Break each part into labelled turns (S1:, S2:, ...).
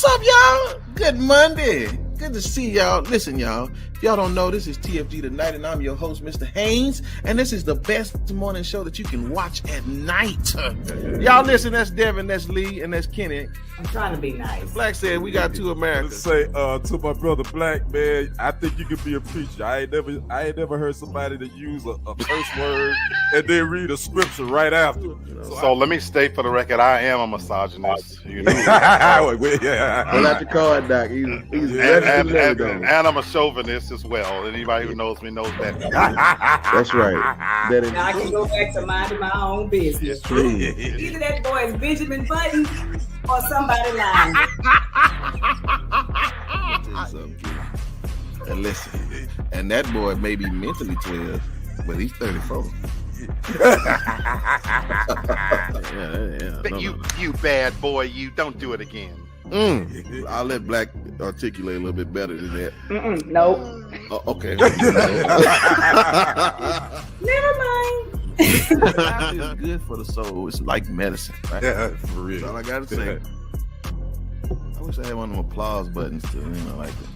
S1: up, y'all? Good Monday. Good to see y'all. Listen, y'all. If y'all don't know, this is TFG Tonight, and I'm your host, Mr. Haynes. And this is the best morning show that you can watch at night. Y'all listen, that's Devin, that's Lee, and that's Kenny.
S2: I'm trying to be nice.
S1: Black said we got two Americans.
S3: Say to my brother Black, man, I think you could be a preacher. I ain't never heard somebody that use a curse word and then read a scripture right after.
S4: So let me state for the record, I am a misogynist. You know,
S5: Pull out your card, Doc. He's
S4: and I'm a chauvinist as well. Anybody who knows me knows that.
S5: That's right.
S2: Now I can go back to minding my own business. Either that boy is Benjamin Button or somebody lying.
S1: And listen, and that boy may be mentally 12, but he's 34.
S4: You bad boy, you don't do it again.
S1: I'll let Black articulate a little bit better than that.
S2: Nope.
S1: Okay.
S2: Never mind.
S1: It's good for the soul. It's like medicine, right?
S3: Yeah, for real.
S1: That's all I gotta say. I wish I had one of them applause buttons to, like that.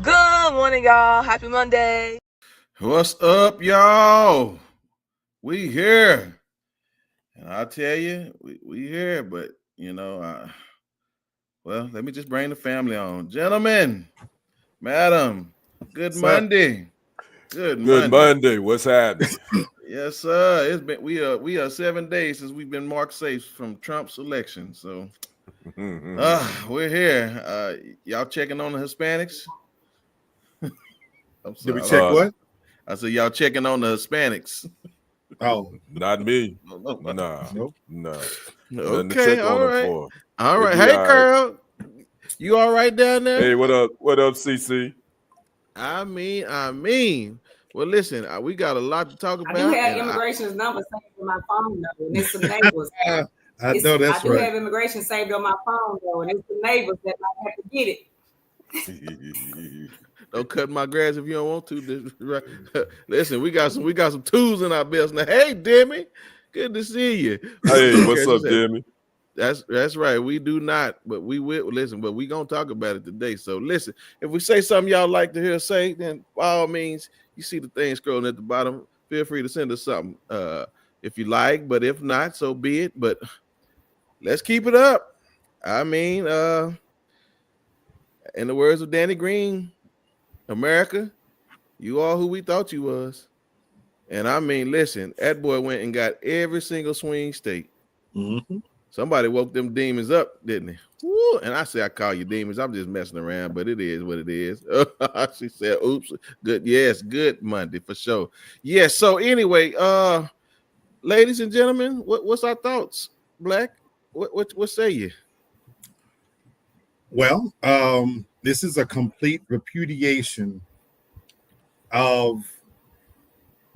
S6: Good morning, y'all. Happy Monday.
S1: What's up, y'all? We here. And I'll tell you, we here, but, well, let me just bring the family on. Gentlemen, madam, good Monday. Good
S3: Monday. What's happening?
S1: Yes, sir. It's been we are 7 days since we've been marked safe from Trump's election. So we're here. Y'all checking on the Hispanics? I'm sorry.
S5: Did we check what?
S1: I said y'all checking on the Hispanics.
S3: Oh, not me.
S1: Nope.
S3: No.
S1: Okay, all right. All right.
S3: Hey,
S1: Carl. You all right down there?
S3: Hey, what up? What up, CC?
S1: I mean. Well, listen, we got a lot to talk about.
S2: I do have immigration's number saved on my phone, though, and it's some neighbors.
S5: I know that's
S2: I do
S5: right.
S2: have immigration saved on my phone, though, and it's the neighbors that might have to get it.
S1: Don't cut my grass if you don't want to. Listen, we got some tools in our belts now. Hey, Demi, good to see you.
S3: Hey, what's up, Demi?
S1: That's right. We do not, but we will listen. But we gonna talk about it today. So listen, if we say something y'all like to hear us say, then by all means, you see the thing scrolling at the bottom. Feel free to send us something if you like. But if not, so be it. But let's keep it up. I mean, in the words of Danny Green, America, you are who we thought you was. And I mean, listen, that boy went and got every single swing state.
S5: Mm-hmm.
S1: Somebody woke them demons up, didn't he? Woo. And I say I call you demons. I'm just messing around, but it is what it is. She said, oops. Good. Yes, good Monday for sure. Yes. So anyway, ladies and gentlemen, what's our thoughts? Black? What say you?
S5: Well, this is a complete repudiation of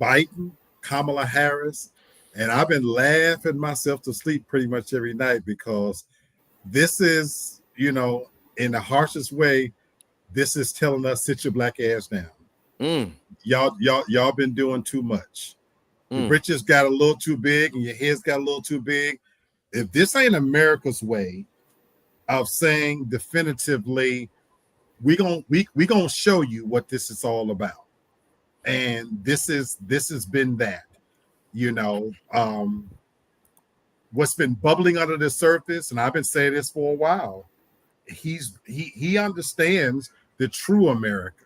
S5: Biden, Kamala Harris, and I've been laughing myself to sleep pretty much every night because this is, in the harshest way, this is telling us sit your black ass down. Y'all been doing too much. The britches got a little too big and your heads got a little too big. If this ain't America's way of saying definitively, we gonna show you what this is all about, and this has been that. What's been bubbling under the surface, and I've been saying this for a while. He understands the true America,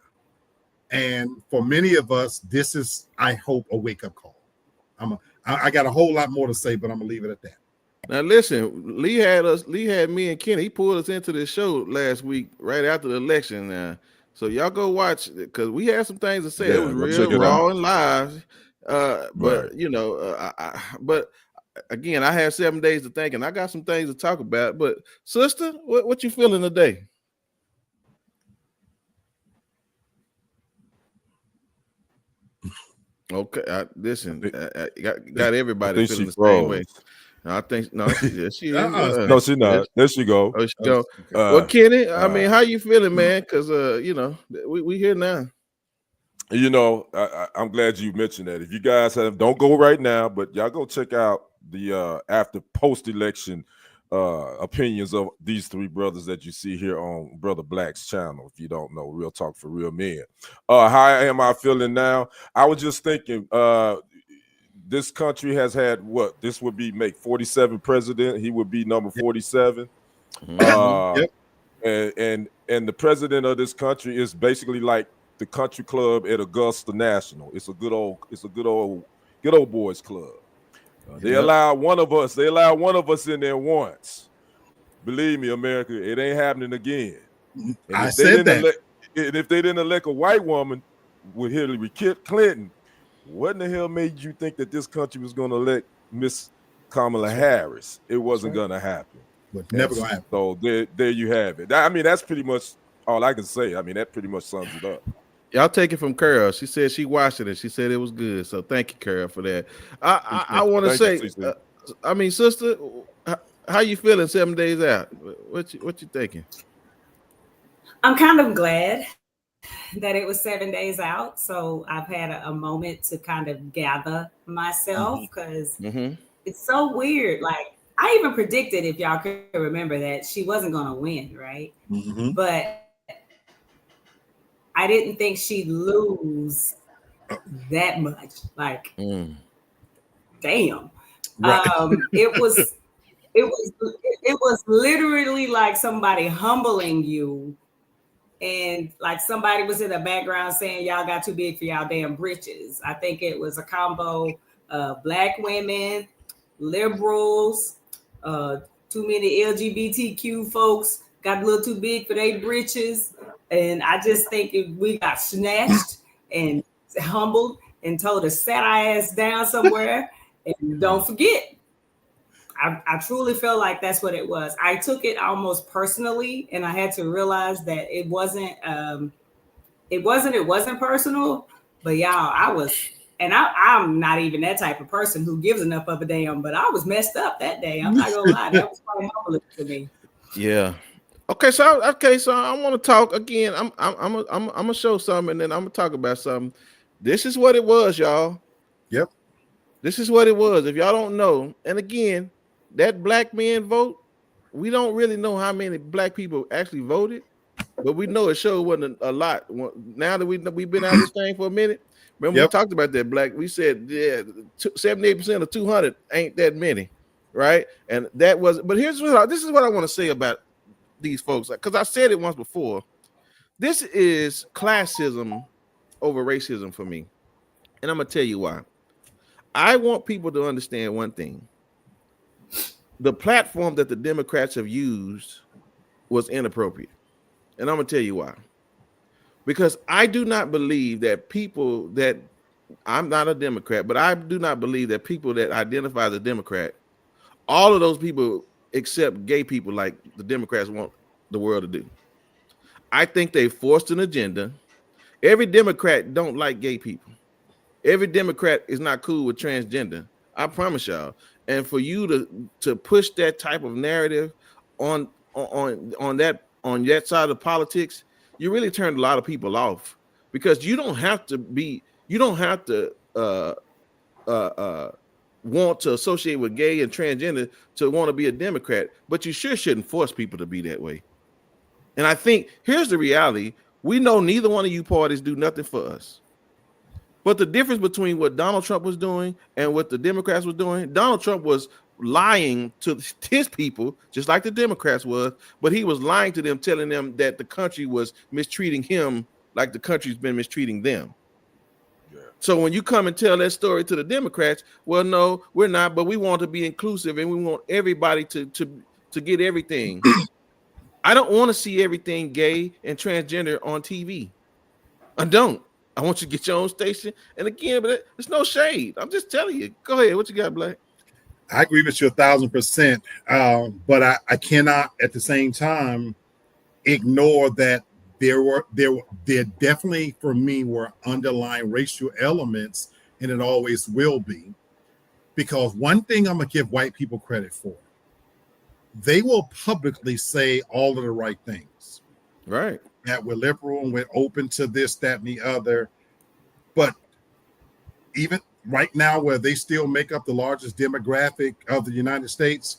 S5: and for many of us, this is, I hope, a wake up call. I got a whole lot more to say, but I'm gonna leave it at that.
S1: Now listen, Lee had me and Kenny. He pulled us into this show last week, right after the election. So y'all go watch, because we had some things to say.
S3: Yeah,
S1: it was real raw and live. But
S3: right.
S1: But again, I have 7 days to think, and I got some things to talk about. But sister, what you feeling today? Okay, listen, got everybody feeling the same way. No, I think no, she is.
S3: No, she not. There she go.
S1: Oh, she go. Well, Kenny, I mean, how you feeling, man? Because we here now.
S3: You know, I'm glad you mentioned that. If you guys don't go right now, but y'all go check out the after post-election opinions of these three brothers that you see here on Brother Black's channel. If you don't know, Real Talk for Real Men. How am I feeling now? I was just thinking, this country has had what? This would be make 47 president. He would be number 47.
S5: Yep.
S3: And the president of this country is basically like the country club at Augusta National. It's a good old boys club. They allow one of us in there once. Believe me, America, it ain't happening again. And
S5: I said that.
S3: And if they didn't elect a white woman with Hillary Clinton, what in the hell made you think that this country was going to elect Miss Kamala Harris? It wasn't going to happen.
S5: But never going to happen.
S3: So there you have it. I mean, that's pretty much all I can say. I mean, that pretty much sums it up.
S1: Y'all take it from Carol. She said she watched it and she said it was good. So thank you, Carol, for that. I want to say, I mean, sister, how you feeling 7 days out? What you thinking?
S2: I'm kind of glad that it was 7 days out. So I've had a moment to kind of gather myself because it's so weird. Like, I even predicted, if y'all can remember, that she wasn't going to win, right? But I didn't think she'd lose that much. Like, damn.
S5: Right.
S2: It was literally like somebody humbling you, and like somebody was in the background saying, y'all got too big for y'all damn britches. I think it was a combo of Black women, liberals, too many LGBTQ folks got a little too big for their britches. And I just think if we got snatched and humbled and told to set our ass down somewhere and don't forget. I truly feel like that's what it was. I took it almost personally, and I had to realize that it wasn't personal, but y'all, I'm not even that type of person who gives enough of a damn, but I was messed up that day. I'm not gonna lie. That was quite humbling to me.
S1: Yeah. Okay, so I want to talk again. I'm gonna show something, and then I'm gonna talk about something. This is what it was, y'all.
S5: Yep.
S1: This is what it was. If y'all don't know, and again, that black man vote, we don't really know how many black people actually voted, but we know it sure wasn't a lot. Now that we've been out of this thing for a minute, remember we talked about that black. We said 78% of 200 ain't that many, right? And that was. But this is what I want to say about these folks, because I said it once before. This is classism over racism for me, and I'm gonna tell you why. I want people to understand one thing. The platform that the Democrats have used was inappropriate, and I'm gonna tell you why. Because I do not believe that people that I'm not a Democrat, but I do not believe that people that identify as a Democrat, all of those people except gay people, like the Democrats want the world to do. I think they forced an agenda. Every Democrat don't like gay people. Every Democrat is not cool with transgender. I promise y'all. And for you to push that type of narrative on that side of politics, you really turned a lot of people off, because you don't have to want to associate with gay and transgender to want to be a Democrat, but you sure shouldn't force people to be that way. And I think here's the reality. We know neither one of you parties do nothing for us. But the difference between what Donald Trump was doing and what the Democrats was doing, Donald Trump was lying to his people, just like the Democrats was, but he was lying to them, telling them that the country was mistreating him like the country's been mistreating them. Yeah. So when you come and tell that story to the Democrats, well, no, we're not, but we want to be inclusive and we want everybody to get everything. I don't want to see everything gay and transgender on TV. I don't. I want you to get your own station. And again, but it's no shade. I'm just telling you. Go ahead. What you got, Black?
S5: I agree with you 1,000%. But I cannot at the same time ignore that there definitely for me were underlying racial elements, and it always will be. Because one thing I'm gonna give white people credit for, they will publicly say all of the right things.
S1: Right.
S5: That we're liberal and we're open to this, that, and the other. But even right now, where they still make up the largest demographic of the United States,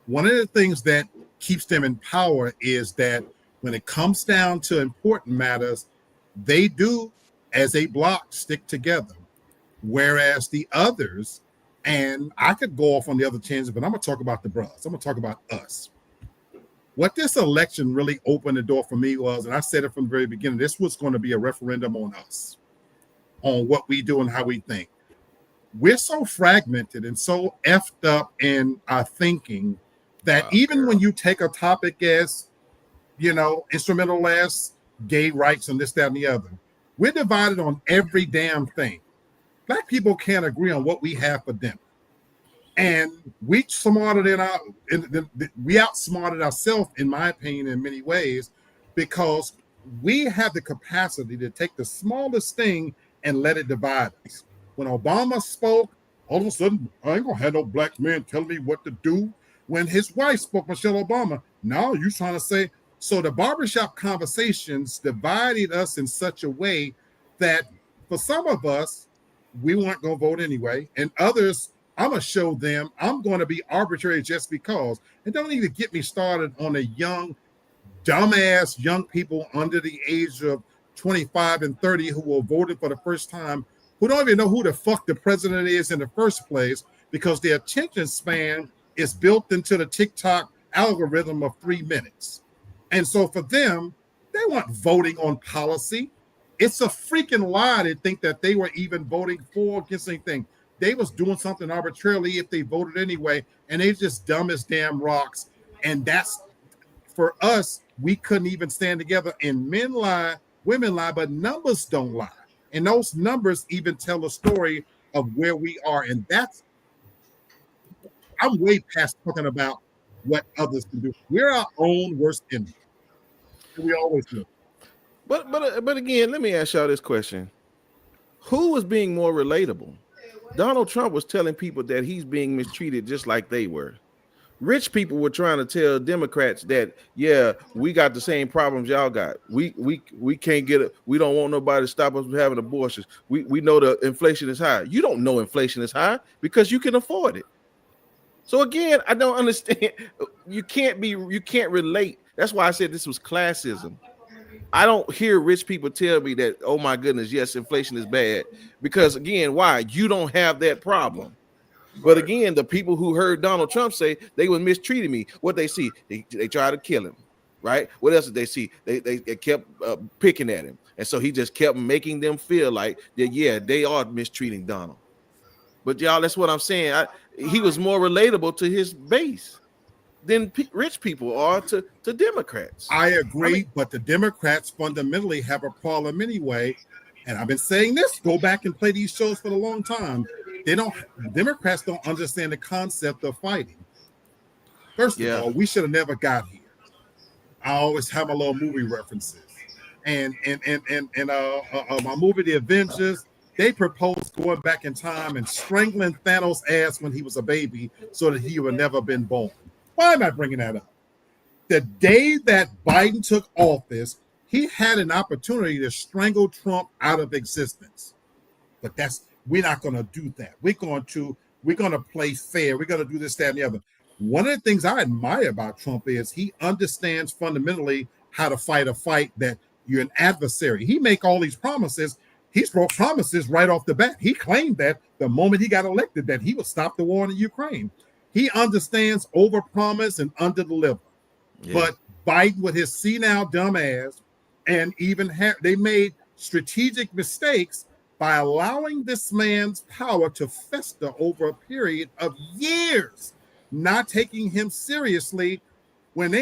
S5: one of the things that keeps them in power is that when it comes down to important matters, they do, as a bloc, stick together. Whereas the others, and I could go off on the other tangent, but I'm going to talk about the brothers. I'm going to talk about us. What this election really opened the door for me was, and I said it from the very beginning, this was going to be a referendum on us, on what we do and how we think. We're so fragmented and so effed up in our thinking that even when you take a topic as, instrumental as gay rights and this, that, and the other, we're divided on every damn thing. Black people can't agree on what we have for dinner. And we outsmarted ourselves, in my opinion, in many ways, because we have the capacity to take the smallest thing and let it divide us. When Obama spoke, all of a sudden, I ain't gonna have no black man telling me what to do. When his wife spoke, Michelle Obama, now you trying to say, so the barbershop conversations divided us in such a way that for some of us, we weren't gonna vote anyway, and others, I'm going to show them I'm going to be arbitrary just because. And don't even get me started on the dumbass young people under the age of 25 and 30 who will vote for the first time, who don't even know who the fuck the president is in the first place, because their attention span is built into the TikTok algorithm of 3 minutes. And so for them, they weren't voting on policy. It's a freaking lie to think that they were even voting for or against anything. They was doing something arbitrarily if they voted anyway, and they just dumb as damn rocks. And that's, for us, we couldn't even stand together. And men lie, women lie, but numbers don't lie. And those numbers even tell a story of where we are. And that's, I'm way past talking about what others can do. We're our own worst enemy. We always do.
S1: But again, let me ask y'all this question. Who was being more relatable? Donald Trump was telling people that he's being mistreated just like they were. Rich people were trying to tell Democrats that, yeah, we got the same problems y'all got. We can't get it. We don't want nobody to stop us from having abortions. We know the inflation is high. You don't know inflation is high because you can afford it. So again, I don't understand. You can't relate. That's why I said this was classism. I don't hear rich people tell me that, oh my goodness, yes, inflation is bad. Because again, why? You don't have that problem. But again, the people who heard Donald Trump say they were mistreating me, what they see, they try to kill him, right? What else did they see? They kept picking at him. And so he just kept making them feel like that, yeah, they are mistreating Donald. But y'all, that's what I'm saying. He was more relatable to his base than rich people are to Democrats.
S5: I agree, but the Democrats fundamentally have a problem anyway. And I've been saying this, go back and play these shows for a long time. Democrats don't understand the concept of fighting. First of all, we should have never got here. I always have my little movie references. And my movie, The Avengers, they proposed going back in time and strangling Thanos' ass when he was a baby so that he would never been born. Why am I bringing that up? The day that Biden took office, he had an opportunity to strangle Trump out of existence. But we're not going to do that. We're going to play fair. We're going to do this, that, and the other. One of the things I admire about Trump is he understands fundamentally how to fight a fight that you're an adversary. He make all these promises. He's broke promises right off the bat. He claimed that the moment he got elected that he would stop the war in Ukraine. He understands overpromise and underdeliver. Yeah. But Biden, with his senile dumbass, and even they made strategic mistakes by allowing this man's power to fester over a period of years, not taking him seriously. When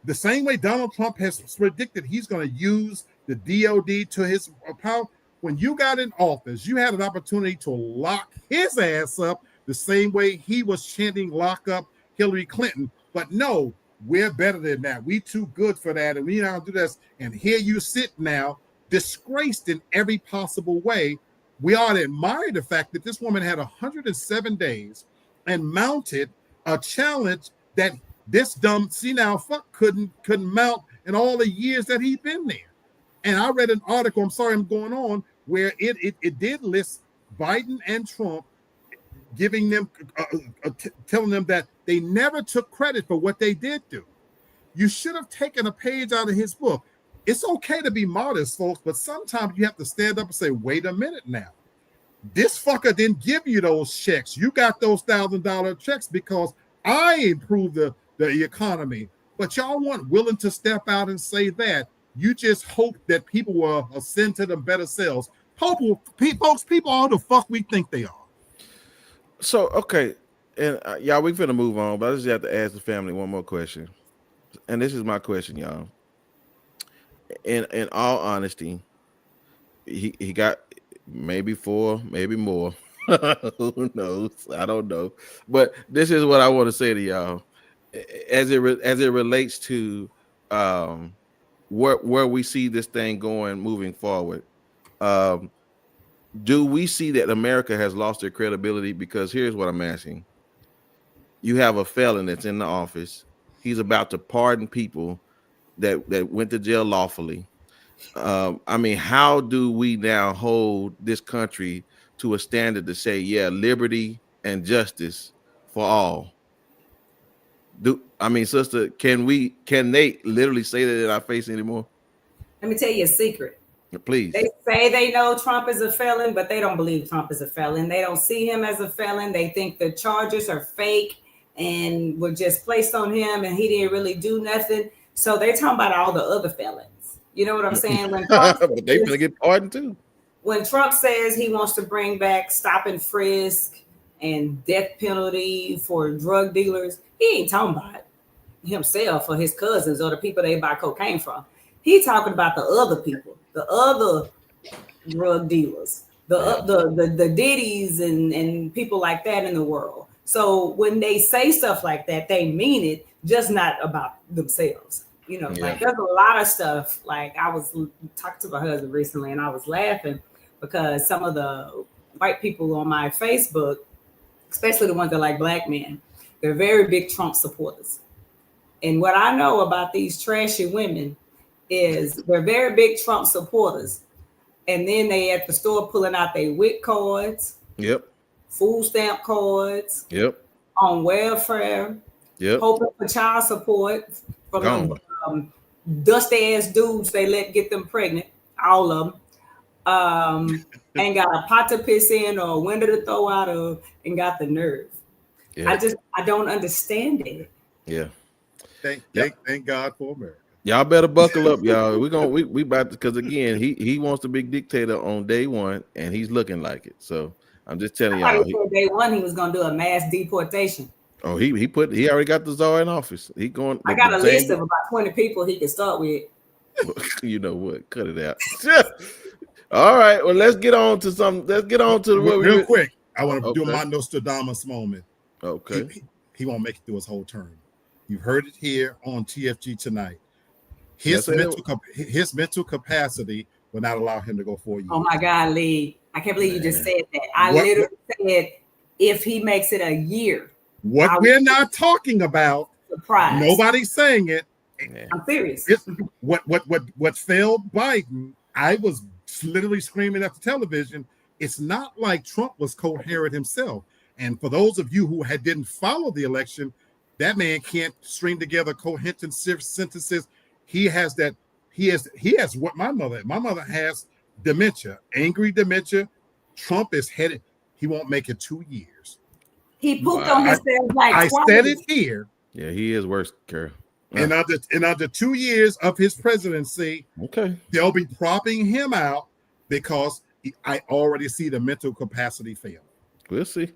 S5: the same way Donald Trump has predicted he's going to use the DOD to his power. When you got in office, you had an opportunity to lock his ass up the same way he was chanting lock up Hillary Clinton. But no, we're better than that. We too good for that. And we don't do this. And here you sit now, disgraced in every possible way. We ought to admire the fact that this woman had 107 days and mounted a challenge that this dumb senile fuck couldn't mount in all the years that he'd been there. And I read an article, I'm sorry I'm going on, where it did list Biden and Trump, giving them, telling them that they never took credit for what they did do. You should have taken a page out of his book. It's okay to be modest, folks, but sometimes you have to stand up and say, wait a minute now. This fucker didn't give you those checks. You got those $1,000 checks because I improved the economy. But y'all weren't willing to step out and say that. You just hope that people will ascend to them better selves. Folks, people are the fuck we think they are.
S1: So, okay. And y'all, we finna move on, but I just have to ask the family one more question. And this is my question, y'all. In all honesty, he got maybe 4, maybe more. Who knows? I don't know. But this is what I want to say to y'all, as it relates to where we see this thing going moving forward. Do we see that America has lost their credibility? Because here's what I'm asking: you have a felon that's in the office. He's about to pardon people that went to jail lawfully. I mean, how do we now hold this country to a standard to say, yeah, liberty and justice for all? Sister, can they literally say that in our face anymore?
S2: Let me tell you a secret.
S1: Please.
S2: They say they know Trump is a felon, but they don't believe Trump is a felon. They don't see him as a felon. They think the charges are fake and were just placed on him, and he didn't really do nothing. So they're talking about all the other felons. You know what I'm saying? When Trump
S1: but they gonna get pardoned too.
S2: When Trump says he wants to bring back stop and frisk and death penalty for drug dealers, he ain't talking about himself or his cousins or the people they buy cocaine from. He talking about the other people, the other drug dealers, the Diddy's and people like that in the world. So when they say stuff like that, they mean it, just not about themselves. You know, like there's a lot of stuff. Like I was talking to my husband recently and I was laughing because some of the white people on my Facebook, especially the ones that like black men, they're very big Trump supporters. And what I know about these trashy women is they're very big Trump supporters. And then they at the store pulling out their WIC cards.
S1: Yep.
S2: Food stamp cards.
S1: Yep.
S2: On welfare.
S1: Yep.
S2: Hoping for child support from them dusty ass dudes they let get them pregnant. All of them. Ain't got a pot to piss in or a window to throw out of and got the nerve. Yeah. I don't understand it.
S1: Yeah.
S5: Thank God for America.
S1: Y'all better buckle up, y'all. We about to, because again, he wants to be dictator on day one, and he's looking like it. So I'm just telling y'all.
S2: Day one, he was gonna do a mass deportation.
S1: Oh, he already got the czar in office. He going.
S2: I got a list of about 20 people he can start with.
S1: You know what? Cut it out. All right. Well, let's get on to something. Let's get on to
S5: real quick. I want to do my Nostradamus moment.
S1: Okay.
S5: He won't make it through his whole term. You heard it here on TFG tonight. His mental capacity will not allow him to go 4 years.
S2: Oh my God, Lee! I can't believe you just said that. I literally said if he makes it a year.
S5: What we're not talking about.
S2: Surprise!
S5: Nobody's saying it.
S2: I'm serious.
S5: What failed Biden? I was literally screaming at the television. It's not like Trump was coherent himself. And for those of you who didn't follow the election, that man can't string together coherent sentences. He has what my mother has dementia, angry dementia. Trump is headed. He won't make it 2 years.
S2: He pooped on himself like
S5: I
S2: twice.
S5: said it here.
S1: Yeah, he is worse, Carol.
S5: In under 2 years of his presidency, they'll be propping him out because I already see the mental capacity fail.
S1: We'll see.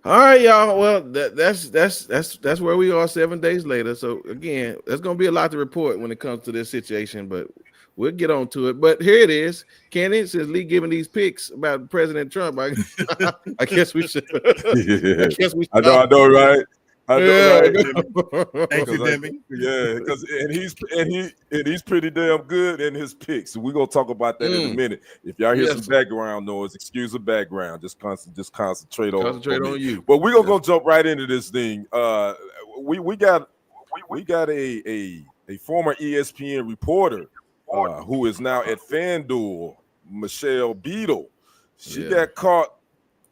S1: All right, y'all. Well, that's where we are 7 days later. So again, there's gonna be a lot to report when it comes to this situation, but we'll get on to it. But here it is. Kenny, since Lee giving these picks about President Trump, I guess we should.
S3: I know, right? I know,
S5: right? Thank you, Demi.
S3: Yeah, because he's pretty damn good in his picks. So we're gonna talk about that in a minute. If y'all hear some background noise, excuse the background. Just concentrate on
S1: you.
S3: But we're gonna go jump right into this thing. We got a former ESPN reporter who is now at FanDuel, Michelle Beadle. She
S1: Yeah.
S3: got caught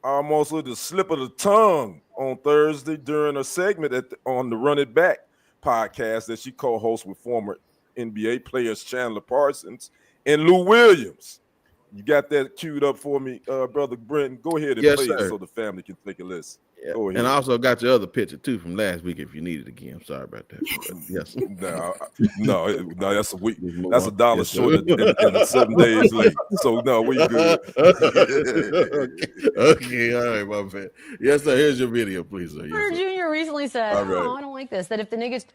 S3: almost with the slip of the tongue on Thursday during a segment on the Run It Back podcast that she co-hosts with former NBA players Chandler Parsons and Lou Williams. You got that queued up for me, Brother Brenton? Go ahead and
S1: Yes,
S3: play
S1: sir.
S3: it so the family can take a listen.
S1: Yeah.
S3: Go ahead.
S1: And I also got your other picture too from last week if you need it again. I'm sorry about that. But yes.
S3: No, that's a week.
S1: Let's move
S3: That's
S1: on.
S3: $1
S1: Yes,
S3: short
S1: sir.
S3: and 7 days late. So no, we good.
S1: Okay, all right, my man. Yes, sir. Here's your video, please, sir.
S7: Porter
S1: Yes, sir.
S7: Jr. recently said,
S3: All right.
S7: I don't like this, that if the Nuggets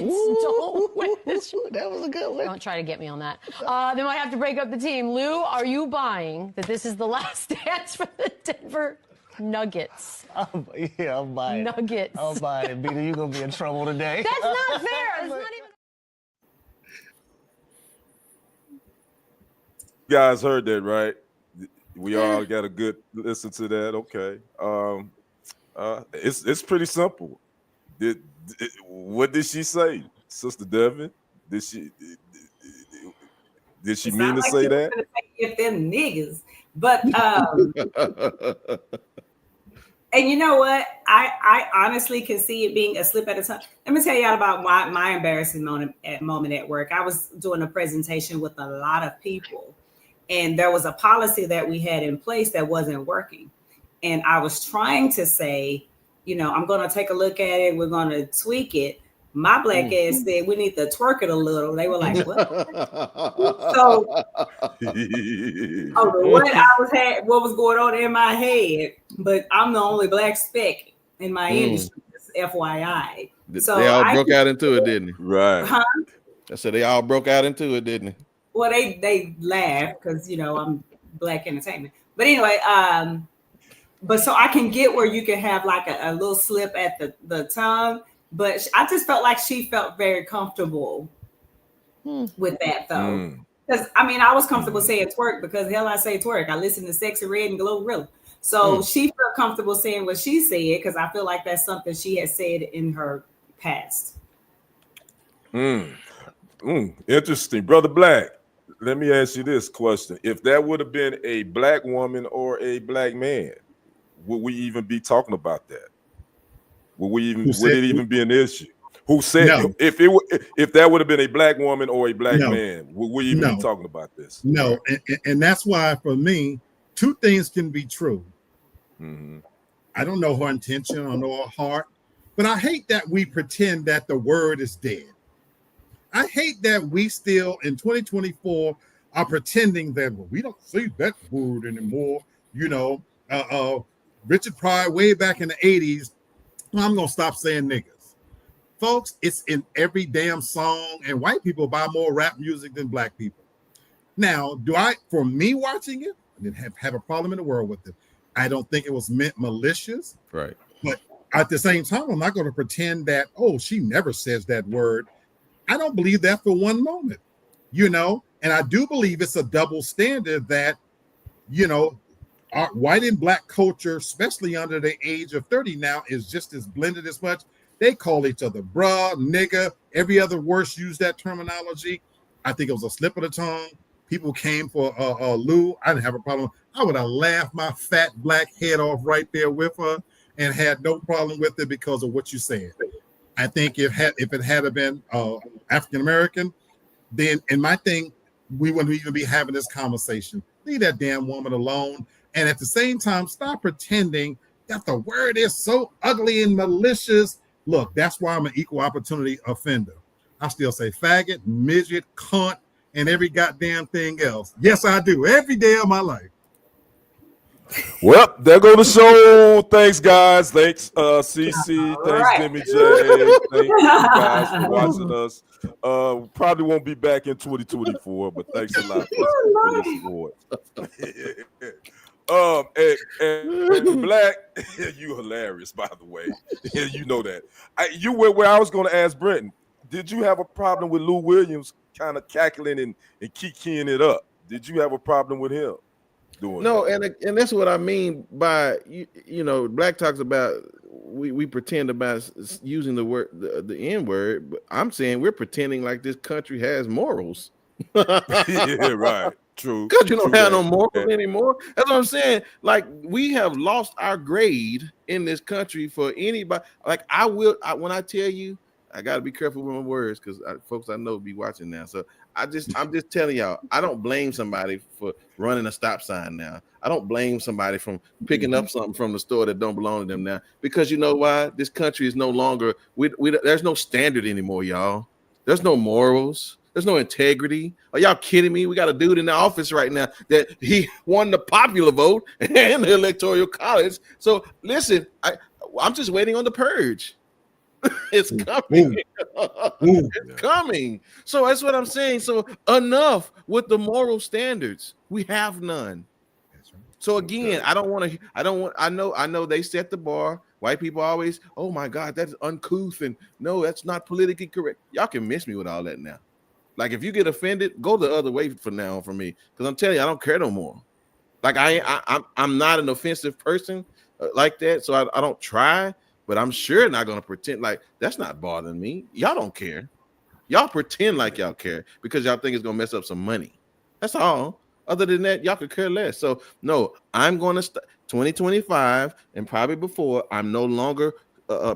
S8: Ooh,
S7: don't win this,
S8: that was a good one.
S7: don't try to get me on that, they might have to break up the team. Lou, are you buying that this is the last dance for the Denver Nuggets?
S8: Yeah, I'm buying it.
S7: Nuggets.
S8: I'm buying it. Beta, you're going to be in trouble today.
S7: That's not fair. That's not even.
S3: You guys heard that, right? We all got a good listen to that. Okay. It's pretty simple. What did she say, Sister Devin? Did she
S2: It
S3: mean to
S2: sound like
S3: say
S2: she was
S3: that?
S2: gonna say, "If them niggas," but and you know what? I honestly can see it being a slip at a time. Let me tell y'all about my embarrassing moment at work. I was doing a presentation with a lot of people, and there was a policy that we had in place that wasn't working. And I was trying to say, I'm going to take a look at it. We're going to tweak it. My black ass said we need to twerk it a little. They were like, "What?" So, what was going on in my head? But I'm the only black speck in my industry. Just FYI. So
S1: they all broke out into it, didn't they?
S3: Right.
S2: Huh?
S1: I said they all broke out into it, didn't they?
S2: Well, they laughed because I'm black entertainment. But anyway, but so I can get where you can have like a little slip at the tongue. But I just felt like she felt very comfortable with that, though. Because I was comfortable saying twerk because hell, I say twerk. I listen to Sexy Red and Glorilla. So she felt comfortable saying what she said because I feel like that's something she has said in her past.
S3: Interesting. Brother Black, let me ask you this question. If that would have been a black woman or a black man, would we even be talking about that? Would it even be an issue? Who said
S5: No.
S3: if that would have been a black woman or a black man, would we even be talking about this?
S5: No, and that's why for me, two things can be true. I don't know her intention, I don't know her heart, but I hate that we pretend that the word is dead. I hate that we still in 2024 are pretending that we don't say that word anymore. Richard Pryor way back in the 80s. I'm gonna stop saying niggas. Folks, it's in every damn song, and white people buy more rap music than black people. Now, for me watching it, I didn't have a problem in the world with it. I don't think it was meant malicious.
S1: Right.
S5: But at the same time, I'm not going to pretend that, she never says that word. I don't believe that for one moment, and I do believe it's a double standard that, our white and black culture, especially under the age of 30 now, is just as blended as much. They call each other bruh, nigga, every other word use that terminology. I think it was a slip of the tongue. People came for Lou. I didn't have a problem. I would have laughed my fat black head off right there with her and had no problem with it because of what you said. I think if it had been African American, then in my thing, we wouldn't even be having this conversation. Leave that damn woman alone. And at the same time, stop pretending that the word is so ugly and malicious. Look, that's why I'm an equal opportunity offender. I still say faggot, midget, cunt, and every goddamn thing else. Yes, I do. Every day of my life.
S3: Well, there go the show. Thanks, guys. Thanks, CC. Thanks, Demi J. Thank you guys for watching us. Probably won't be back in 2024, but thanks a lot for your support. And Black, you hilarious, by the way. You know that. You were where I was going to ask Brenton. Did you have a problem with Lou Williams kind of cackling and kikiing it up? Did you have a problem with him doing that?
S1: And that's what I mean by Black talks about we pretend about using the word the N word, but I'm saying we're pretending like this country has morals.
S3: Yeah, right. True.
S1: Because you don't
S3: True
S1: have
S3: that.
S1: no morals
S3: Yeah.
S1: anymore. That's what I'm saying. Like, we have lost our grade in this country for anybody. Like, when I tell you, I got to be careful with my words because folks I know be watching now. So I'm just telling y'all, I don't blame somebody for running a stop sign now. I don't blame somebody from picking up something from the store that don't belong to them now, because you know why? This country is no longer, there's no standard anymore, y'all. There's no morals. There's no integrity. Are y'all kidding me? We got a dude in the office right now that he won the popular vote and the electoral college. So listen, I'm just waiting on the purge. It's coming. It's coming. So that's what I'm saying. So enough with the moral standards. We have none. So again, I know they set the bar. White people always, oh my God, that's uncouth, and no, that's not politically correct. Y'all can miss me with all that now. Like, if you get offended, go the other way for now for me, because I'm telling you, I don't care no more. Like, I'm not an offensive person like that, so I don't try. But I'm sure not going to pretend like that's not bothering me. Y'all don't care. Y'all pretend like y'all care because y'all think it's going to mess up some money. That's all. Other than that, y'all could care less. So no, I'm going to 2025 and probably before. I'm no longer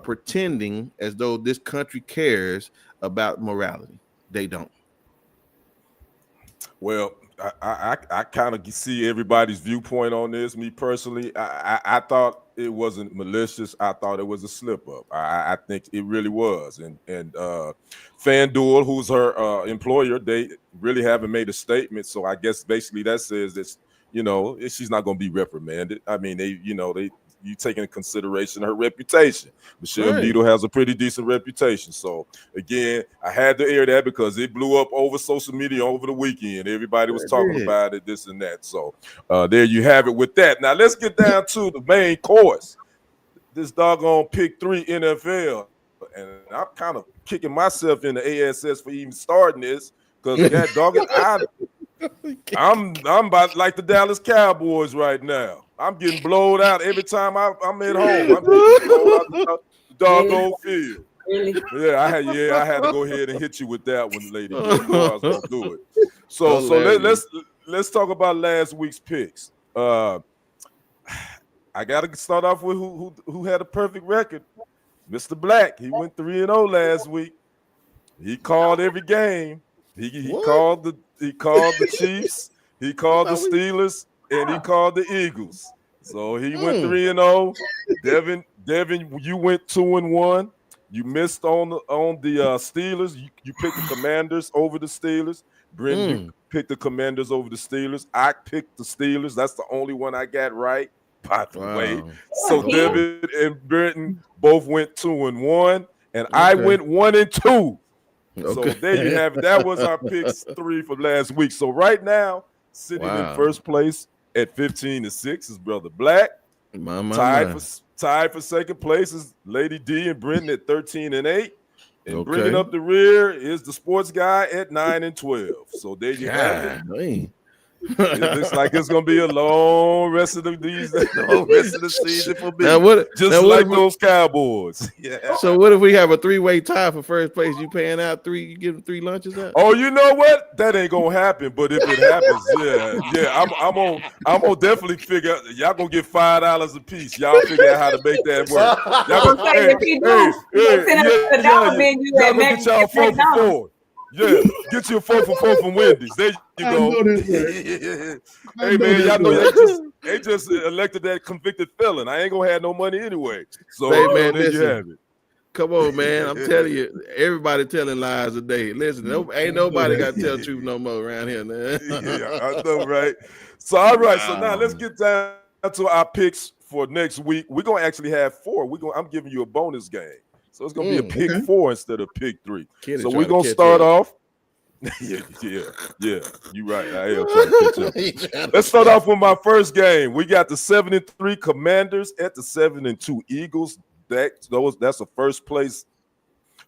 S1: pretending as though this country cares about morality. They don't.
S3: Well, I kind of see everybody's viewpoint on this. Me personally, I thought it wasn't malicious. I thought it was a slip up. I think it really was. And FanDuel, who's her employer, they really haven't made a statement. So I guess basically that says that, you know, she's not going to be reprimanded. I mean, you take into consideration her reputation. Michelle Beadle has a pretty decent reputation. So again, I had to air that because it blew up over social media over the weekend. Everybody was talking about it, this and that. So there you have it with that. Now let's get down to the main course. This doggone pick 3 NFL. And I'm kind of kicking myself in the ASS for even starting this because that doggone I'm about like the Dallas Cowboys right now. I'm getting blown out every time I'm at home. I'm getting blown out the doggone field.
S2: Really?
S3: Yeah, I had to go ahead and hit you with that one, lady. You know I was gonna do it. So let's talk about last week's picks. I gotta start off with who had a perfect record. Mr. Black. He went 3-0 last week. He called every game. He called the Chiefs, he called the Steelers, and he called the Eagles. So he went 3-0. Devin, you went 2-1. You missed on the Steelers. You picked the Commanders over the Steelers. Brenton, you picked the Commanders over the Steelers. I picked the Steelers. That's the only one I got right, by the way. So Devin and Brenton both went 2-1, and I went 1-2. So there you have it. That was our picks 3 for last week. So right now, sitting in first place at 15-6 is Brother Black. Tied for second place is Lady D and Brenton at 13-8. And bringing up the rear is the sports guy at 9-12. So there you have it. It looks like it's gonna be a long rest of the season for me. Those Cowboys. Yeah.
S1: So what if we have a 3-way tie for first place? You paying out 3? You giving 3 lunches out?
S3: Oh, you know what? That ain't gonna happen. But if it happens, I'm gonna definitely figure out. Y'all gonna get $5 a piece. Y'all figure out how to make that work. Y'all gonna get y'all 4 for 4. Yeah, get you a 4 for 4 from Wendy's. There you go. Hey man, y'all know they just elected that convicted felon. I ain't gonna have no money anyway. So
S1: hey, man,
S3: there you have it.
S1: Come on, man. I'm telling you, everybody telling lies today. Listen, ain't nobody got to tell the truth no more around here, man.
S3: Yeah, I know, right? So all right, so now let's get down to our picks for next week. We're gonna actually have 4. I'm giving you a bonus game. So it's going to be a pick 4 instead of pick 3. So we're going to start off. Yeah. You're right. I am trying to catch up. Let's start off with my first game. We got the 7-3 Commanders at the 7-2 Eagles. That's a first place.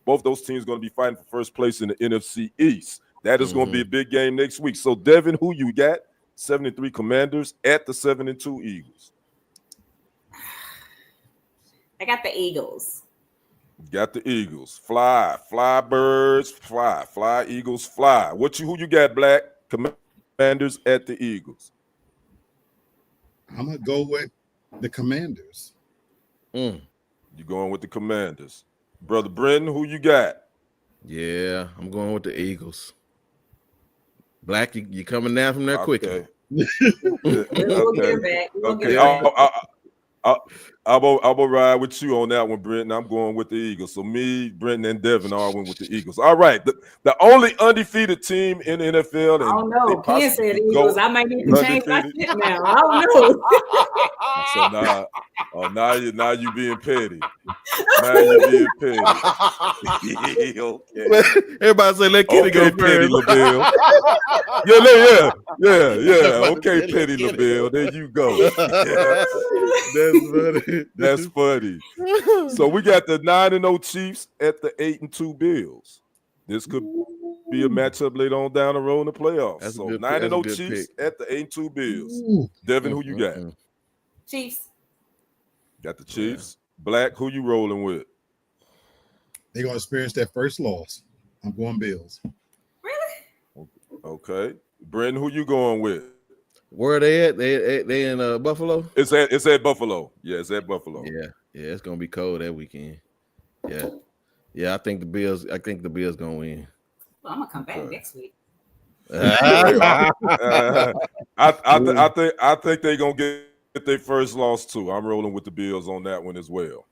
S3: Both those teams are going to be fighting for first place in the NFC East. That is going to be a big game next week. So, Devin, who you got? 7-3 Commanders at the 7-2 Eagles.
S2: I got the Eagles.
S3: Got the Eagles. Fly birds, fly Eagles, fly. Who you got, Black? Commanders at the Eagles.
S5: I'm gonna go with the Commanders.
S3: You going with the Commanders. Brother Brenton, who you got?
S1: Yeah, I'm going with the Eagles. Black, you coming down from there quickly.
S2: We'll get her back. We'll get
S3: Okay.
S2: her back.
S3: I'm gonna ride with you on that one, Brenton. I'm going with the Eagles. So me, Brenton, and Devin all went with the Eagles. All right. The only undefeated team in the NFL.
S2: I don't know. Ken said Eagles. I might need to change my shit now. I don't know.
S3: So now you being petty. Now you being petty. Okay.
S1: Everybody say let Kenny go
S3: Petty
S1: first.
S3: LaBelle. Yeah. Okay, Petty LaBelle. There you go. That's funny. So we got the 9-0 Chiefs at the 8-2 Bills. This could be a matchup later on down the road in the playoffs.
S1: That's a
S3: so
S1: good
S3: 9-0 Chiefs
S1: pick.
S3: at the 8-2 Bills. Devin, who you got?
S2: Chiefs.
S3: Got the Chiefs. Black, who you rolling with?
S5: They're gonna experience their first loss. I'm going Bills.
S2: Really?
S3: Okay. Brenton, who you going with?
S1: Where are they at? They in Buffalo?
S3: It's at Buffalo. Yeah, it's at Buffalo.
S1: Yeah, it's gonna be cold that weekend. Yeah. I think the Bills gonna win.
S2: Well, I'm gonna come back next week.
S3: I think they're gonna get their first loss too. I'm rolling with the Bills on that one as well.